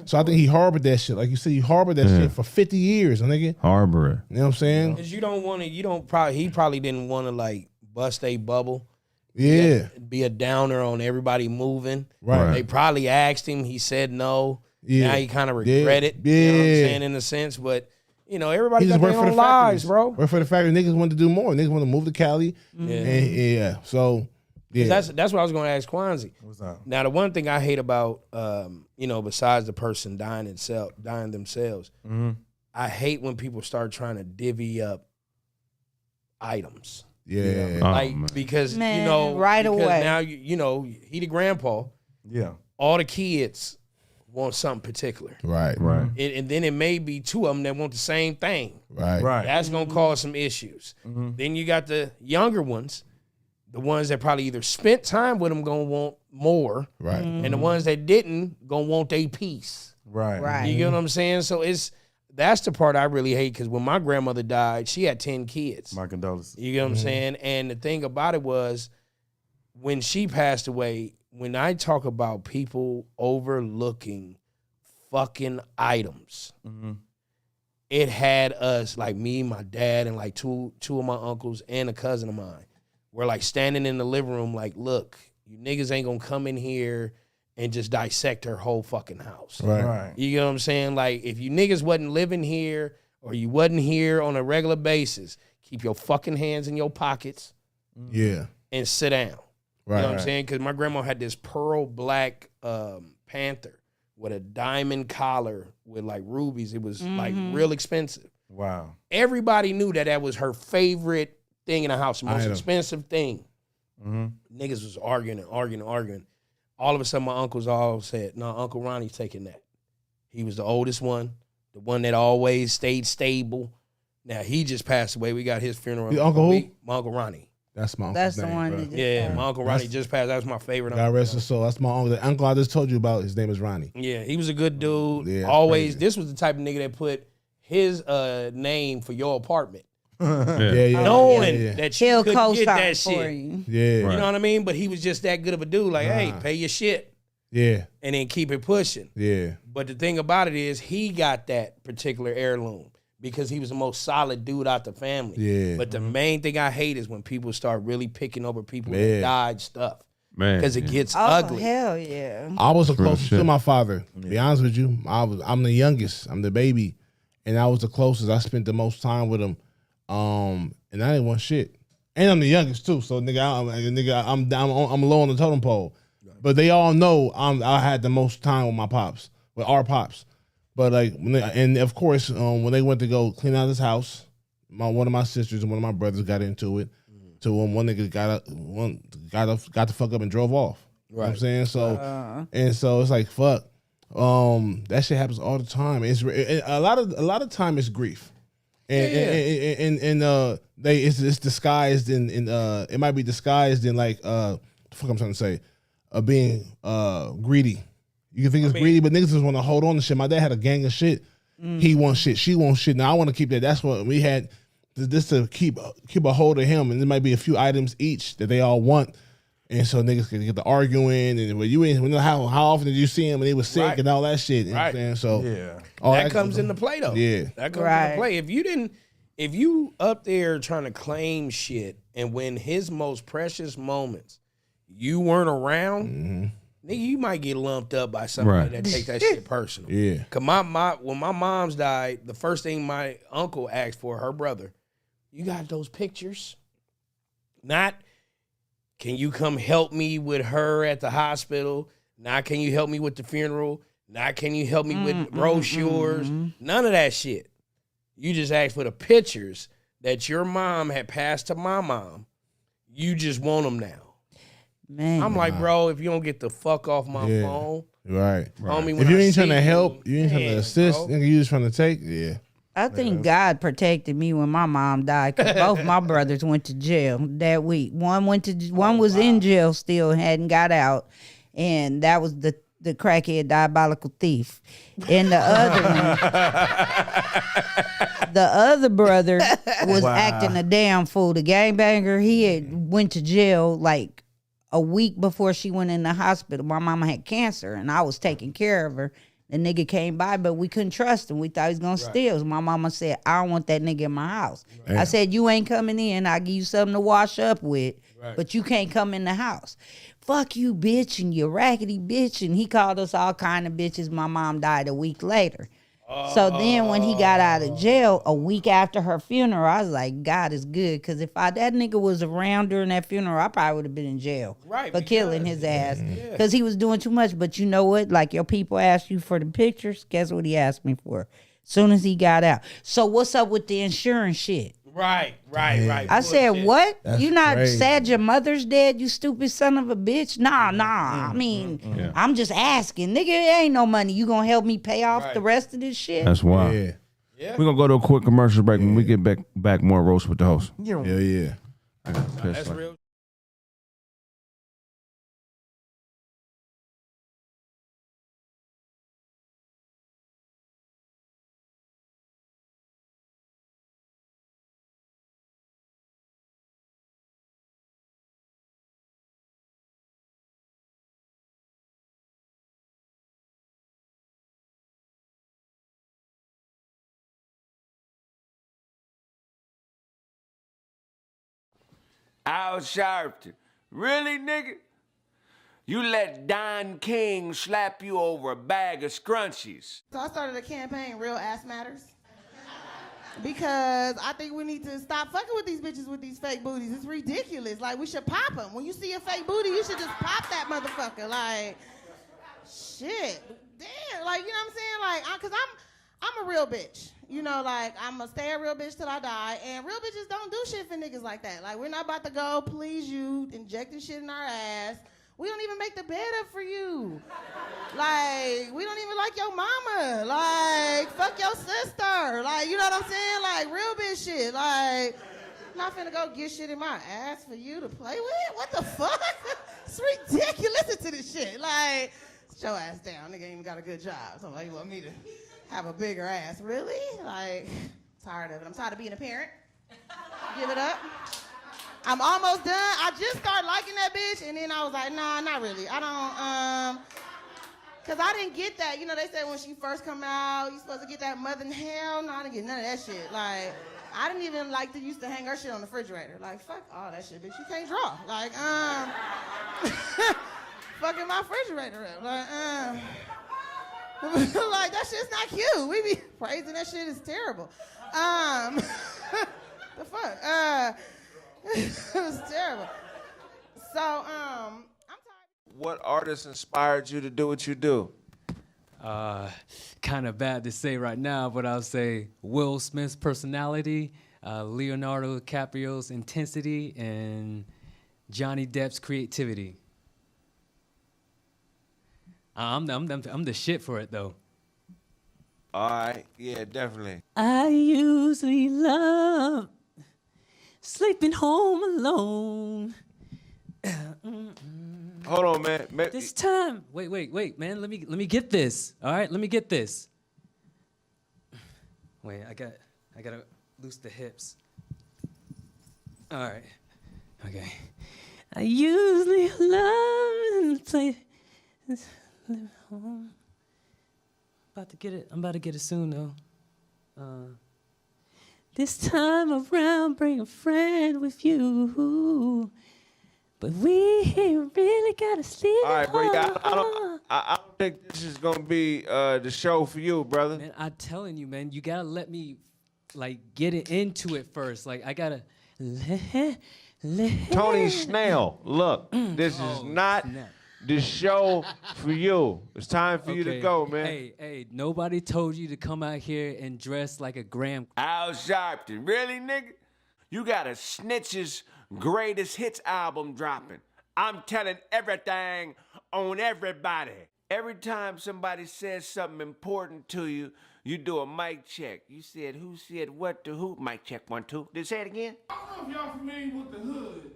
So I think he harbored that shit. Like you said, he harbored that shit for 50 years, nigga. Harbor it. You know what I'm saying? Because he probably didn't want to like bust a bubble. Yeah. Be a downer on everybody moving. Right. They probably asked him. He said no. Yeah. Now he kind of regret it. Yeah. You know what I'm saying, in a sense. But, everybody He got just their worked for own the lives, factories. bro. Worked for the factory. Niggas wanted to do more. Niggas wanted to move to Cali. Yeah. So, yeah. That's what I was going to ask Kwanzaa. What's up? Now, the one thing I hate about, besides the person dying themselves, I hate when people start trying to divvy up items. Yeah. Because, Man, right because away. now, he the grandpa. Yeah. All the kids want something particular. Right. And then it may be two of them that want the same thing. Right. That's going to cause some issues. Then you got the younger ones, the ones that probably either spent time with them going to want more. Right. And the ones that didn't going to want their piece. Right. You get what I'm saying? So that's the part I really hate because when my grandmother died, she had 10 kids. My condolences. You get what I'm saying? And the thing about it was when she passed away, when I talk about people overlooking fucking items, it had us, like me, my dad, and like two of my uncles and a cousin of mine, we're like standing in the living room like, look, you niggas ain't gonna come in here and just dissect her whole fucking house. Right. You know what I'm saying? Like, if you niggas wasn't living here or you wasn't here on a regular basis, keep your fucking hands in your pockets Yeah. and sit down. Right. You know what I'm saying? Because my grandma had this pearl black Panther with a diamond collar with like rubies. It was like real expensive. Wow. Everybody knew that was her favorite thing in the house, the most expensive thing. Niggas was arguing. All of a sudden, my uncles all said, no, Uncle Ronnie's taking that. He was the oldest one, the one that always stayed stable. Now, he just passed away. We got his funeral. Your uncle who? My Uncle Ronnie. That's my uncle's That's the name, one. bro. That just Yeah, my Uncle Ronnie just passed. That was my favorite God uncle. rest his soul. That's my uncle. The uncle I just told you about, his name is Ronnie. Yeah, he was a good dude. Yeah, that's Always, crazy. this was the type of nigga that put his name for your apartment. Yeah. Knowing that you He'll couldn't get co-sign that for shit. you. Yeah. You know what I mean? But he was just that good of a dude. Like, hey, pay your shit Yeah. and then keep it pushing. Yeah. But the thing about it is he got that particular heirloom because he was the most solid dude out the family. Yeah. But the main thing I hate is when people start really picking over people Man. that died stuff. Man. Because it gets Oh, ugly. hell yeah. I was the Real closest shit. to my father. To be honest with you, I'm the youngest. I'm the baby, and I was the closest. I spent the most time with him, and I didn't want shit. And I'm the youngest too, so I'm low on the totem pole. But they all know I had the most time with my pops, with our pops. But like, and of course, when they went to go clean out his house, one of my sisters and one of my brothers got into it. So one nigga got the fuck up and drove off. You know what I'm saying? So and so it's like fuck. That shit happens all the time. It's a lot of time it's grief. It's disguised in it might be disguised in like the fuck I'm trying to say, being greedy. You can think it's greedy, but niggas just want to hold on to shit. My dad had a gang of shit. He wants shit. She wants shit. Now I want to keep that. That's what we had. This to keep a hold of him, and there might be a few items each that they all want, and so niggas can get to arguing. And when you ain't, how often did you see him when he was sick and all that shit? You know what I'm saying? So Yeah. all That comes into play though. Yeah. That comes into play. If you up there trying to claim shit and when his most precious moments you weren't around, nigga, you might get lumped up by somebody that take that shit personal. Yeah. Cause when my mom's died, the first thing my uncle asked for, her brother, you got those pictures? Not, can you come help me with her at the hospital? Not, can you help me with the funeral? Not, can you help me with brochures? None of that shit. You just asked for the pictures that your mom had passed to my mom. You just want them now. Man. I'm like, bro, if you don't get the fuck off my phone, Right. homie, If when you I ain't trying see to help, you you ain't trying to man, assist, bro. nigga, you just trying to take. Yeah. I think God protected me when my mom died, because both my brothers went to jail that week. One was in jail still, hadn't got out, and that was the crackhead diabolical thief. And the other one, the other brother was acting a damn fool. The gangbanger, he had went to jail like a week before she went in the hospital. My mama had cancer, and I was taking care of her. The nigga came by, but we couldn't trust him. We thought he was gonna steal. So my mama said, I don't want that nigga in my house. Damn. I said, you ain't coming in. I'll give you something to wash up with, but you can't come in the house. Fuck you, bitch, and you raggedy bitch. And he called us all kind of bitches. My mom died a week later. So then when he got out of jail, a week after her funeral, I was like, God is good. Because if that nigga was around during that funeral, I probably would have been in jail for killing his ass. Because he was doing too much. But you know what? Like, your people asked you for the pictures. Guess what he asked me for? Soon as he got out. So what's up with the insurance shit? Right. I said, what? That's you not crazy. sad your mother's dead, you stupid son of a bitch? Nah. I mean, I'm just asking. Nigga, it ain't no money. You gonna help me pay off the rest of this shit? That's why. Yeah. We're gonna go to a quick commercial break. When we get back more roast with the host. Yeah. I got pissed. That's real. Al Sharpton. Really, nigga? You let Don King slap you over a bag of scrunchies. So I started a campaign, Real Ass Matters. Because I think we need to stop fucking with these bitches with these fake booties. It's ridiculous. Like, we should pop them. When you see a fake booty, you should just pop that motherfucker. Like, shit. Damn. Like, you know what I'm saying? Like, because I'm a real bitch. You know, like, I'm going to stay a real bitch till I die. And real bitches don't do shit for niggas like that. Like, we're not about to go please you, injecting shit in our ass. We don't even make the bed up for you. Like, we don't even like your mama. Like, fuck your sister. Like, you know what I'm saying? Like, real bitch shit. Like, I'm not finna go get shit in my ass for you to play with. What the fuck? It's ridiculous. Listen to this shit. Like, sit your ass down. Nigga ain't even got a good job. So, like, you want me to have a bigger ass? Really? Like, tired of it. I'm tired of being a parent. Give it up. I'm almost done. I just started liking that bitch, and then I was like, nah, not really. I don't, because I didn't get that. You know, they said when she first come out, you supposed to get that mother in hell. No, I didn't get none of that shit. Like, I didn't even like to used to hang her shit on the refrigerator. Like, fuck all that shit, bitch. You can't draw. Like, fucking my refrigerator up. Like, like, that shit's not cute. We be praising that shit is terrible. The fuck? It was terrible. So, I'm tired. What artist inspired you to do what you do? Kind of bad to say right now, but I'll say Will Smith's personality, Leonardo DiCaprio's intensity, and Johnny Depp's creativity. I'm the shit for it, though. All right, yeah, definitely. I usually love sleeping home alone. Hold on, man. This time, wait, man. Let me get this. All right, let me get this. Wait, I gotta loose the hips. All right, okay. I usually love to play. Live home. I'm about to get it soon though. This time around, bring a friend with you. But we really gotta sleep. All right, bro. I don't think this is gonna be the show for you, brother. Man, I'm telling you, man, you gotta let me like get it into it first. Like I gotta. Tony Snell, look, this is not the show for you. It's time for you to go, man. Hey, nobody told you to come out here and dress like a Graham. Al Sharpton, really, nigga? You got a Snitch's greatest hits album dropping. I'm telling everything on everybody. Every time somebody says something important to you, you do a mic check. You said who said what to who? Mic check 1, 2. Did say it again? I don't know if y'all familiar with the hood,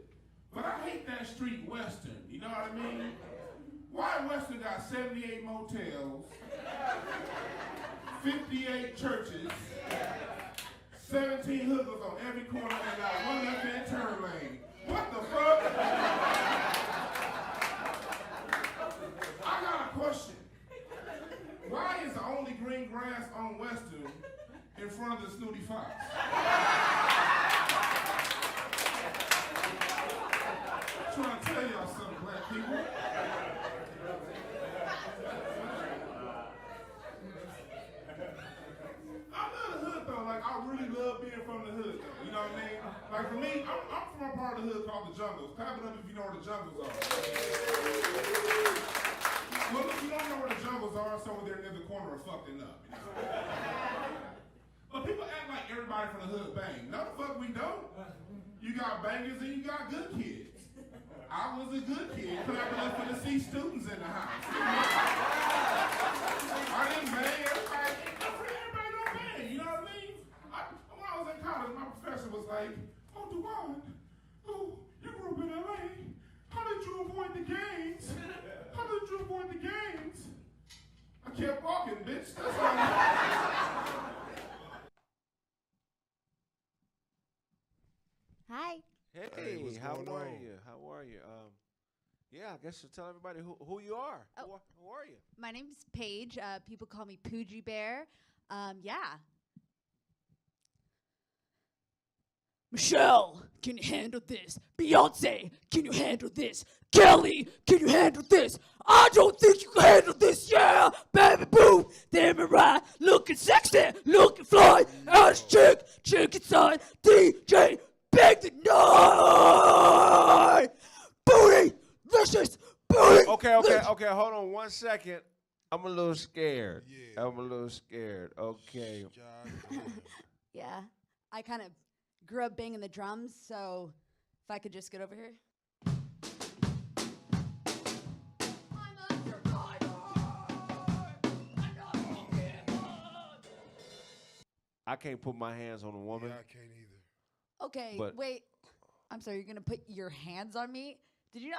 but I hate that street Western. You know what I mean? Why Western got 78 motels, 58 churches, 17 hookers on every corner, and got one left-hand turn lane. What the fuck? I got a question. Why is the only green grass on Western in front of the Snooty Fox? I'm trying to tell y'all something, black people. I love the hood though. Like I really love being from the hood though. You know what I mean? Like for me, I'm from a part of the hood called the Jungles. Clap it up if you know where the Jungles are. Well, if you don't know where the Jungles are, it's over there near the corner of fucking up. You know? But people act like everybody from the hood bang. No, the fuck we don't. You got bangers and you got good kids. I was a good kid. Clap it up for the C students in the house. I didn't bang. Everybody don't bang. You know what I mean? When I was in college, my professor was like, "Oh, Duane, oh, you grew up in LA. How did you avoid the gangs? How did you avoid the gangs?" I kept walking, bitch. That's all. Hi. Hey, what's how going are on? you? How are you? Yeah, I guess you'll tell everybody who you are. Oh. Who are you? My name's Paige. People call me Poogie Bear. Yeah. Michelle, can you handle this? Beyonce, can you handle this? Kelly, can you handle this? I don't think you can handle this, yeah! Baby boo, damn it right, looking sexy, looking fly, ass chick inside, DJ, big the night! Booty, vicious, booty! Okay, hold on 1 second. I'm a little scared. Yeah. I'm a little scared. Okay. Yeah. I kind of grew up banging the drums, so if I could just get over here. I can't put my hands on a woman. Yeah, I can't either. Okay, But- wait. I'm sorry, you're gonna put your hands on me? Did you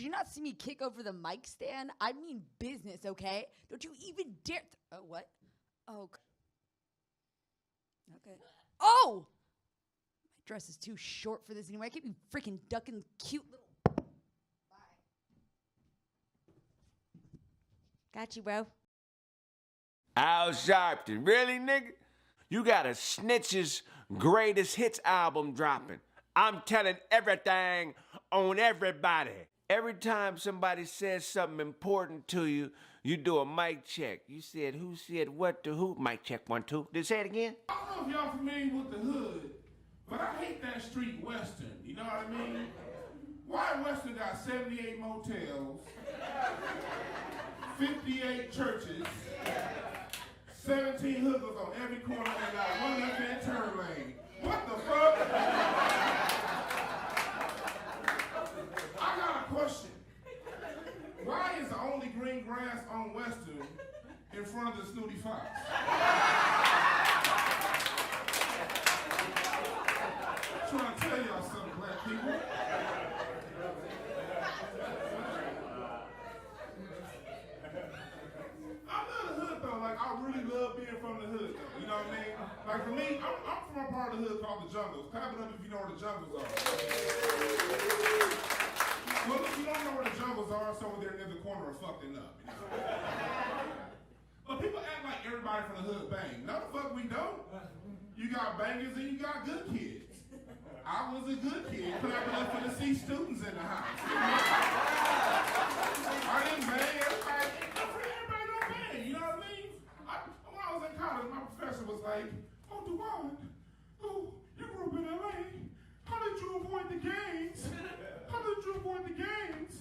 not see me kick over the mic stand? I mean business, okay? Don't you even dare oh, what? Oh. Okay. Oh! My dress is too short for this anyway. I can't be freaking ducking cute little. Bye. Got you, bro. Al Sharpton, really, nigga? You got a Snitch's greatest hits album dropping. I'm telling everything on everybody. Every time somebody says something important to you, you do a mic check. You said who said what to who? Mic check 1, 2. Did say it again? I don't know if y'all familiar with the hood, but I hate that street Western. You know what I mean? Why Western got 78 motels, 58 churches, 17 hookers on every corner, and got one left-hand turn lane. What the fuck? I got a question. Why is the only green grass on Western in front of the Snooty Fox? I'm trying to tell y'all something, black people. I love the hood though. Like I really love being from the hood though. You know what I mean? Like for me, I'm from a part of the hood called the Jungles. Clap it up if you know where the Jungles are. Well, if you don't know where the Jungles are, it's over there near the corner of fucking up. You know? But people act like everybody from the hood bang. No, the fuck we don't. You got bangers and you got good kids. I was a good kid. Clap it up for the C students in the house. I didn't bang. Everybody don't bang. You know what I mean? When I was in college, my professor was like, "Oh, Duane, oh, you grew up in LA. How did you avoid the gangs? How did you avoid the gangs?"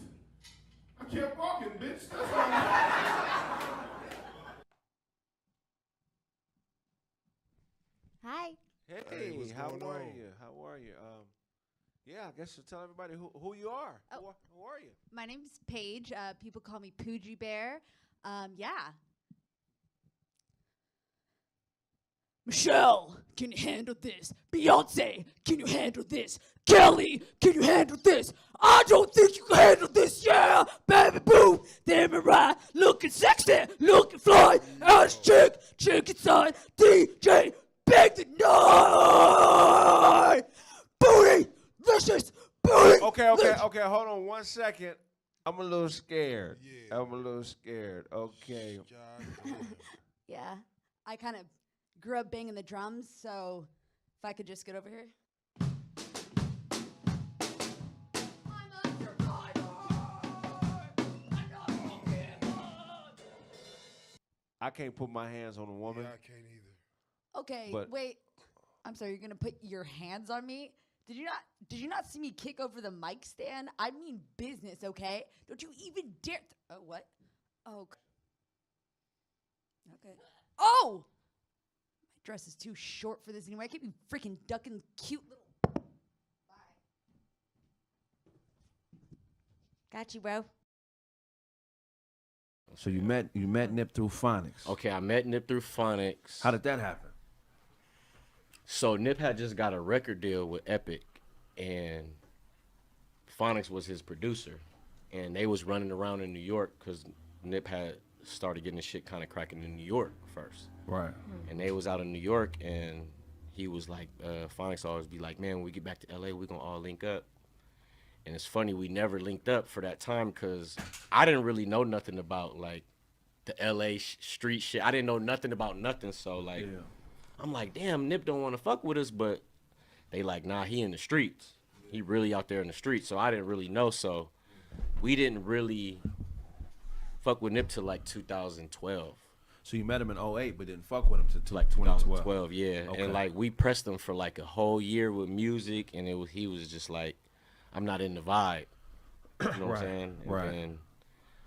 I kept walking, bitch. That's all. Hi. Hey, what's how going are on? you? How are you? Yeah, I guess you'll tell everybody who you are. Oh. Who are you? My name's Paige. People call me Poogie Bear. Yeah. Michelle, can you handle this? Beyonce, can you handle this? Kelly, can you handle this? I don't think you can handle this, yeah, baby boom. Damn it right, looking sexy, looking fly, ass chick, chick inside, DJ, big the night. Booty, vicious, booty. Okay, hold on 1 second. I'm a little scared. Okay. Yeah. I kind of grew up banging the drums, so if I could just get over here. I can't put my hands on a woman. Yeah, I can't either. Okay, But- wait. I'm sorry, you're gonna put your hands on me? Did you not see me kick over the mic stand? I mean business, okay? Don't you even dare oh, what? Oh. Okay. Oh! My dress is too short for this anyway. I can't be freaking ducking cute little. Bye. Got you, bro. So you met Nip through phonics. Okay, I met Nip through phonics. How did that happen? So Nip had just got a record deal with Epic, and phonics was his producer, and they was running around in New York because Nip had started getting the shit kind of cracking in New York first. Right. And they was out in New York, and he was like, phonics always be like, man, when we get back to LA, we gonna all link up. And it's funny, we never linked up for that time because I didn't really know nothing about like the LA street shit. I didn't know nothing about nothing. So like, I'm like, damn, Nip don't want to fuck with us, but they like, nah, he in the streets. He really out there in the streets. So I didn't really know. So we didn't really fuck with Nip till like 2012. So you met him in 2008, but didn't fuck with him till like 2012, yeah. Okay. And like we pressed him for like a whole year with music, and he was just like, I'm not in the vibe. You know what I'm saying? And then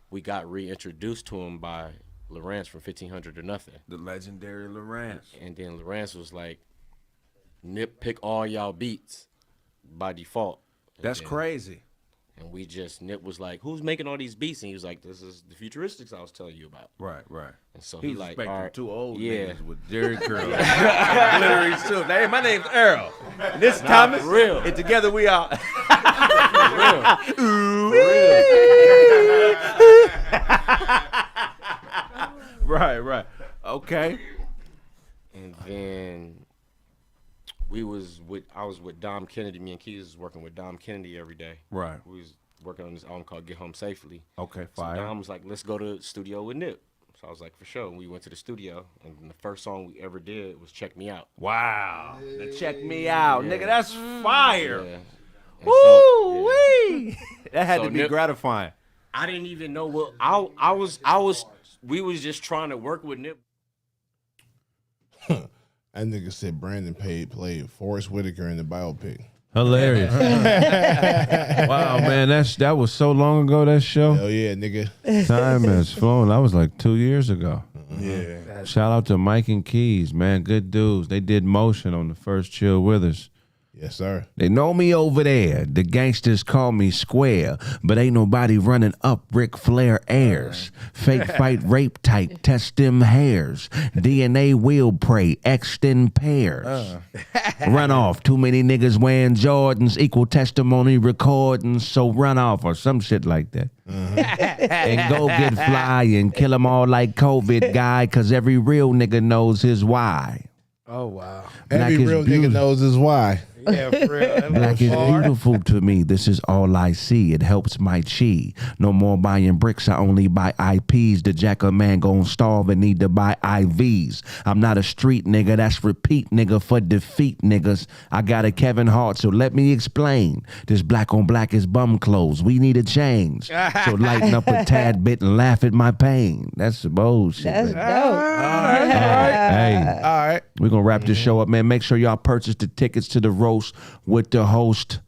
we got reintroduced to him by Lawrence from 1500 or Nothing. The legendary Lawrence. And then Lawrence was like, Nip, pick all y'all beats by default. That's crazy. And we just, Nip was like, who's making all these beats? And he was like, this is the Futuristics I was telling you about. Right. And so He he was like, expecting all right, two old yeah. niggas with Jerry curls. Literally, too. Hey, my name's Earl. And this is Thomas. For real. And together we out. Right. Okay. And then I was with Dom Kennedy. Me and Keys was working with Dom Kennedy every day. Right. We was working on this album called Get Home Safely. Okay, So fire. Dom was like, let's go to the studio with Nip. So I was like, for sure. And we went to the studio, and the first song we ever did was Check Me Out. Wow. Now check me out. Nigga, that's fire. Yeah. And Woo so, wee. That had So to be Nip- gratifying. I didn't even know what we was just trying to work with Nip. That nigga said Brandon played Forrest Whitaker in the biopic. Hilarious. Wow, man, that was so long ago, that show. Hell yeah, nigga. Time has flown. That was like 2 years ago. Yeah. Shout out to Mike and Keys, man. Good dudes. They did motion on the first Chill With Us. Yes, sir. They know me over there. The gangsters call me Square, but ain't nobody running up Ric Flair airs. Fake fight rape type, test them hairs. DNA will pray, X in pairs. Run off, too many niggas wearing Jordans, equal testimony recordings, so run off or some shit like that. And go get fly and kill them all like COVID guy, cause every real nigga knows his why. Oh, wow. Every is real nigga beautiful. knows his why. Yeah, for real. Black is beautiful to me. This is all I see. It helps my chi. No more buying bricks. I only buy IPs. The jacker man gon' starve and need to buy IVs. I'm not a street nigga. That's repeat nigga for defeat niggas. I got a Kevin Hart, so let me explain. This black on black is bum clothes. We need a change. So lighten up a tad bit and laugh at my pain. That's the bullshit. That's man. dope. Hey, All right. we're gonna wrap this show up, man. Make sure y'all purchase the tickets to the roast with the host.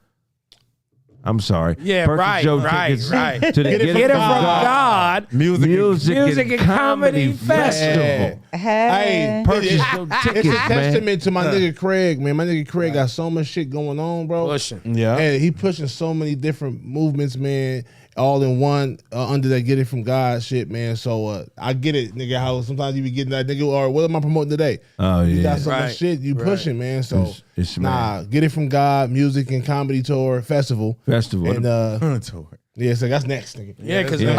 I'm sorry. Yeah, Purchase right, your right, tickets right. To the Get it from God. Music and Comedy Festival. Hey, Purchase it's your a tickets, man. testament to my nigga Kraig, man. My nigga Kraig got so much shit going on, bro. Pushing. And he pushing so many different movements, man. all in one under that get it from God shit, man. So I get it, nigga. How sometimes you be getting that nigga, or what am I promoting today? Oh You yeah, got so much shit you pushing, man. So It's nah, get it from God music and comedy tour festival. And tour. Yeah, so that's next, nigga. Yeah, because a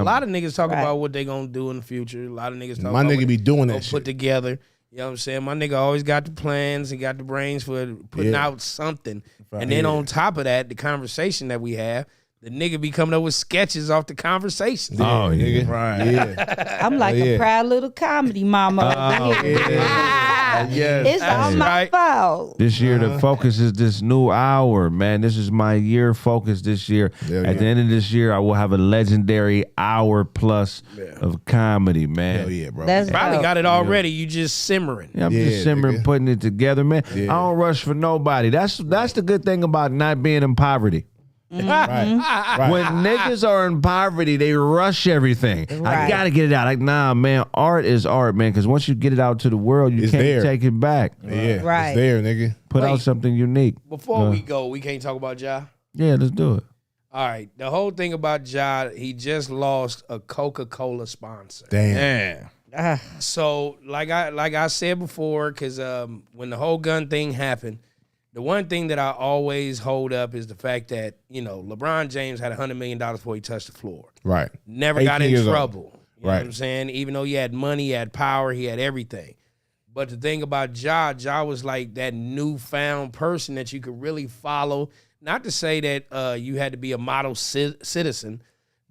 lot of niggas talk about what they gonna do in the future. A lot of niggas talk My about nigga what be they doing that gonna shit. put together. You know what I'm saying? My nigga always got the plans and got the brains for putting out something. And then on top of that, the conversation that we have, the nigga be coming up with sketches off the conversation. Oh, yeah. Right. Yeah. I'm like a proud little comedy mama over here. It's all my fault. This year, the focus is this new hour, man. This is my year focus this year. At the end of this year, I will have a legendary hour plus of comedy, man. Hell yeah, bro. That's Probably dope. got it already. You just simmering. Yeah, I'm just simmering, putting it together, man. I don't rush for nobody. That's the good thing about not being in poverty. Right. When niggas are in poverty, they rush everything. I gotta get it out. Like, nah, man, art is art, man. Because once you get it out to the world, you can't take it back. Yeah, Right. it's there, nigga. Put out something unique. Before we go, we can't talk about Ja. Yeah, let's do it. All right. The whole thing about Ja, he just lost a Coca-Cola sponsor. Damn. So like I said before, because when the whole gun thing happened, the one thing that I always hold up is the fact that, you know, LeBron James had $100 million before he touched the floor. Right. Never got 18 in years old. trouble. You know what I'm saying? Even though he had money, he had power, he had everything. But the thing about Ja was like that newfound person that you could really follow. Not to say that you had to be a model citizen,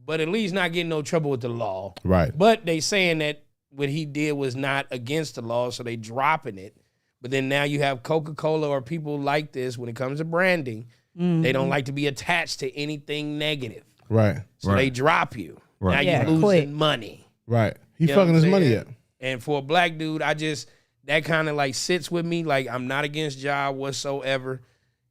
but at least not getting no trouble with the law. Right. But they saying that what he did was not against the law, so they dropping it. But then now you have Coca-Cola or people like this when it comes to branding. They don't like to be attached to anything negative. Right. So they drop you. Right. Now you're losing money. Right. He You know fucking what his I'm money saying? up. And for a black dude, that kind of like sits with me. Like, I'm not against Ja whatsoever.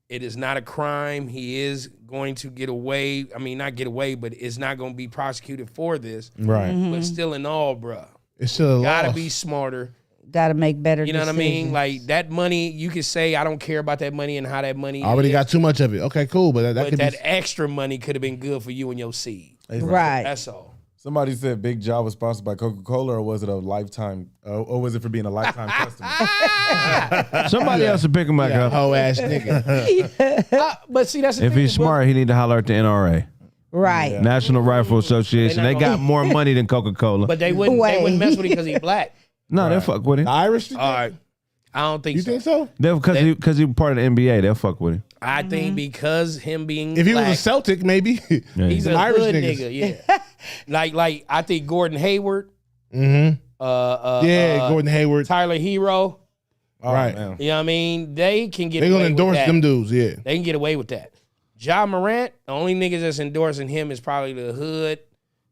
It is not a crime. He is going to get away. I mean, not get away, but it's not going to be prosecuted for this. Right. But still in all, bruh. It's still a Gotta loss. be smarter. Got to make better You know what I mean? decisions. Like, that money, you can say, I don't care about that money and how that money I already is, got too much of it. Okay, cool. But that but could that be. extra money could have been good for you and your seed. Right. That's all. Somebody said Big Ja was sponsored by Coca-Cola, or was it a lifetime, or was it for being a lifetime customer? Somebody else will pick him back up. Hoe ass nigga. But see, that's the If thing, he's bro. smart, he need to holler at the NRA. Right. National Rifle Association. They They not got gonna- more money than Coca-Cola. But they wouldn't mess with him because he's black. No, they'll fuck with him. The Irish. All right. I don't think You so. think so? Because he part of the NBA, they'll fuck with him. I think because him being If he black, was a Celtic, maybe. he's Some a Irish hood niggas. nigga. Yeah. like I think Gordon Hayward, Mm-hmm. Gordon Hayward. Tyler Hero. Right. Man. You know what I mean? They can get They're away gonna endorse with that. them dudes. Yeah. They can get away with that. Ja Morant, the only niggas that's endorsing him is probably the hood.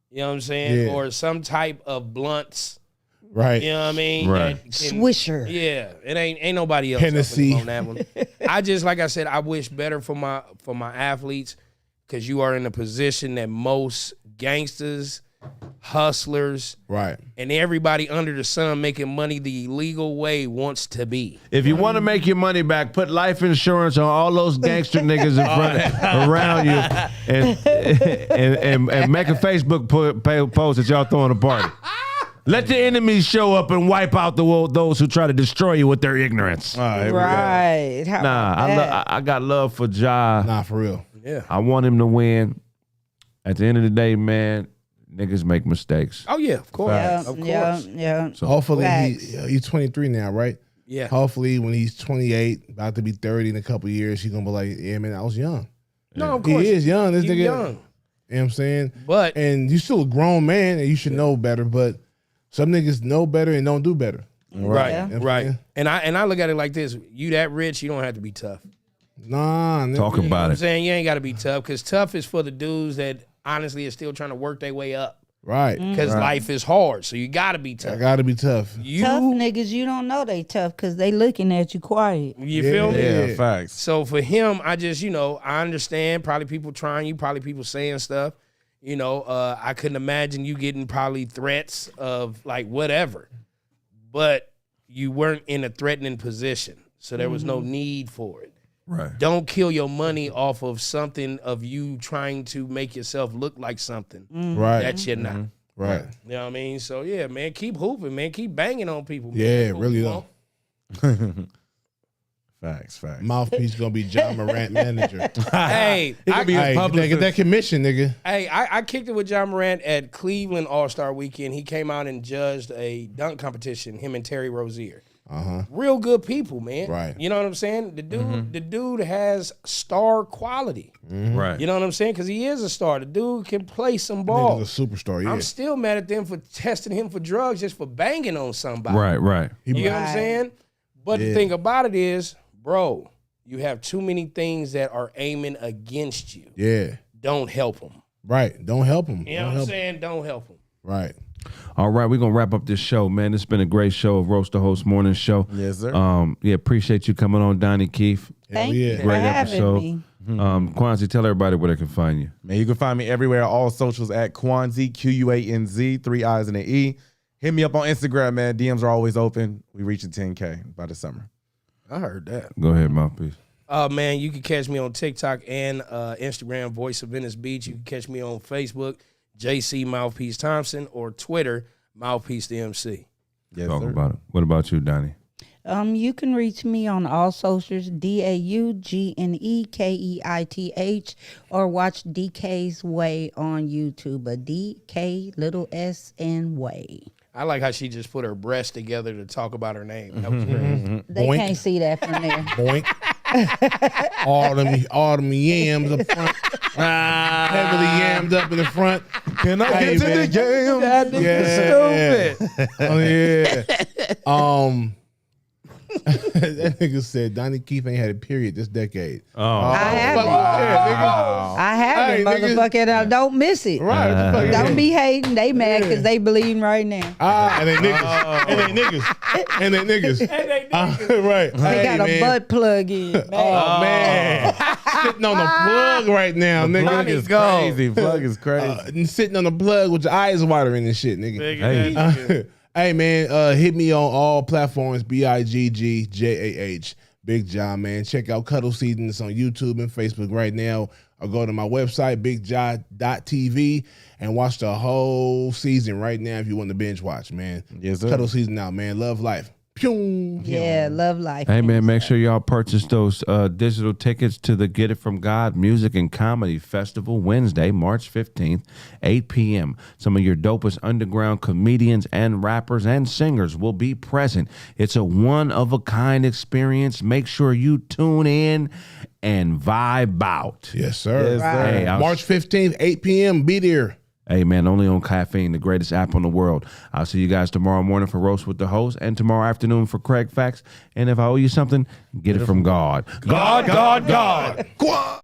You know what I'm saying? Yeah. Or some type of blunts. Right. You know what I mean? Right. That can- Swisher. Yeah, it ain't nobody else Hennessy. on that one. I just, like I said, I wish better for my athletes, because you are in a position that most gangsters, hustlers, Right. and everybody under the sun making money the illegal way wants to be. If you want to make your money back, put life insurance on all those gangster niggas in front around you, and make a Facebook post that y'all throwing a party. Let the enemies show up and wipe out those who try to destroy you with their ignorance. Right. How Nah, about that? I got love for Ja. Nah, for real. Yeah. I want him to win. At the end of the day, man, niggas make mistakes. Oh yeah, of course, Yeah, of course. yeah. So Hopefully Facts. he's 23 now, right? Yeah. Hopefully when he's 28, about to be 30 in a couple years, he's gonna be like, yeah, man, I was young. No, of course. He is young. This You nigga. young. You know what I'm saying? But And you still a grown man and you should know better, but some niggas know better and don't do better. right, Yeah. right. And I look at it like this: you that rich, you don't have to be tough. Nah, nigga. talk You know what about I'm it. saying? You ain't got to be tough, because tough is for the dudes that honestly are still trying to work their way up, Right. because life is hard. So you got to be I tough. gotta be tough. You Tough niggas, you don't know they tough because they looking at you quiet. you feel me? Yeah, facts. So for him, I just, I understand probably people trying you, probably people saying stuff. I couldn't imagine you getting probably threats of like whatever, but you weren't in a threatening position. So there was no need for it. Right. Don't kill your money off of something of you trying to make yourself look like something Right. that you're not. Right. You know what I mean? So yeah, man, keep hooping, man. Keep banging on people. Man. Yeah, That's what really we though. want. Facts. Mouthpiece gonna be John Morant manager. Hey, get that commission, nigga. Hey, I kicked it with John Morant at Cleveland All-Star Weekend. He came out and judged a dunk competition, him and Terry Rozier. Real good people, man. Right. You know what I'm saying? The dude has star quality. Right. You know what I'm saying? Because he is a star. The dude can play some ball. Nigga's a superstar, yeah. I'm still mad at them for testing him for drugs just for banging on somebody. Right. You know what I'm saying? But the thing about it is, bro, you have too many things that are aiming against you. Yeah. Don't help them. Right. Don't help him. You know what I'm saying? Don't help them. Right. All right, we're gonna wrap up this show, man. It's been a great show of Roast the Host Morning Show. Yes, sir. Yeah, appreciate you coming on, Donnie Keefe. Thank you for Great having episode. me. Kwanzi, tell everybody where they can find you. Man, you can find me everywhere, all socials at Kwanzi, Quanz, 3 I's and an E. Hit me up on Instagram, man. DMs are always open. We reaching 10K by the summer. I heard that. Go ahead, Mouthpiece. Man, you can catch me on TikTok and Instagram, Voice of Venice Beach. You can catch me on Facebook, JC Mouthpiece Thompson, or Twitter, Mouthpiece DMC. Yes, Talk sir. about it. What about you, Donnie? You can reach me on all socials, DAUGNEKEITH, or watch DK's Way on YouTube, a DKSN Way. I like how she just put her breasts together to talk about her name. That was great. They Boink. can't see that from there. Boink. all them yams up front. Heavily yammed up in the front. Can I Hey, get to the man. game? That nigga stupid. Oh yeah. That nigga said Donnie Keefe ain't had a period this decade. I haven't. Yeah, I haven't, Hey, nigga. motherfucker. Don't miss it. nigga. Right. What the fuck Don't be hating. They mad because they bleeding right now. and they niggas. And they niggas. And they niggas. Right. They got a butt plug in. Man. Oh, man. Sitting on the plug right now, nigga. Plug is crazy. Plug is crazy. Sitting on the plug with your eyes watering and shit, nigga. Hey, man, hit me on all platforms, BIGGJAH. Big John, man. Check out Cuddle Seasons on YouTube and Facebook right now. Or go to my website, bigjoh.tv, and watch the whole season right now if you want to binge watch, man. Yes, sir. Cuddle Season out, man. Love life. Pew. Yeah, love life. Hey, man, make sure y'all purchase those digital tickets to the Get It From God Music and Comedy Festival Wednesday, March 15th, 8 p.m. Some of your dopest underground comedians and rappers and singers will be present. It's a one-of-a-kind experience. Make sure you tune in and vibe out. Yes, sir. Yes, sir. Hey, March 15th, 8 p.m. Be there. Hey, man, only on Caffeine, the greatest app on the world. I'll see you guys tomorrow morning for Roast with the Host and tomorrow afternoon for Kraig Facts. And if I owe you something, get it from God. God. Go on.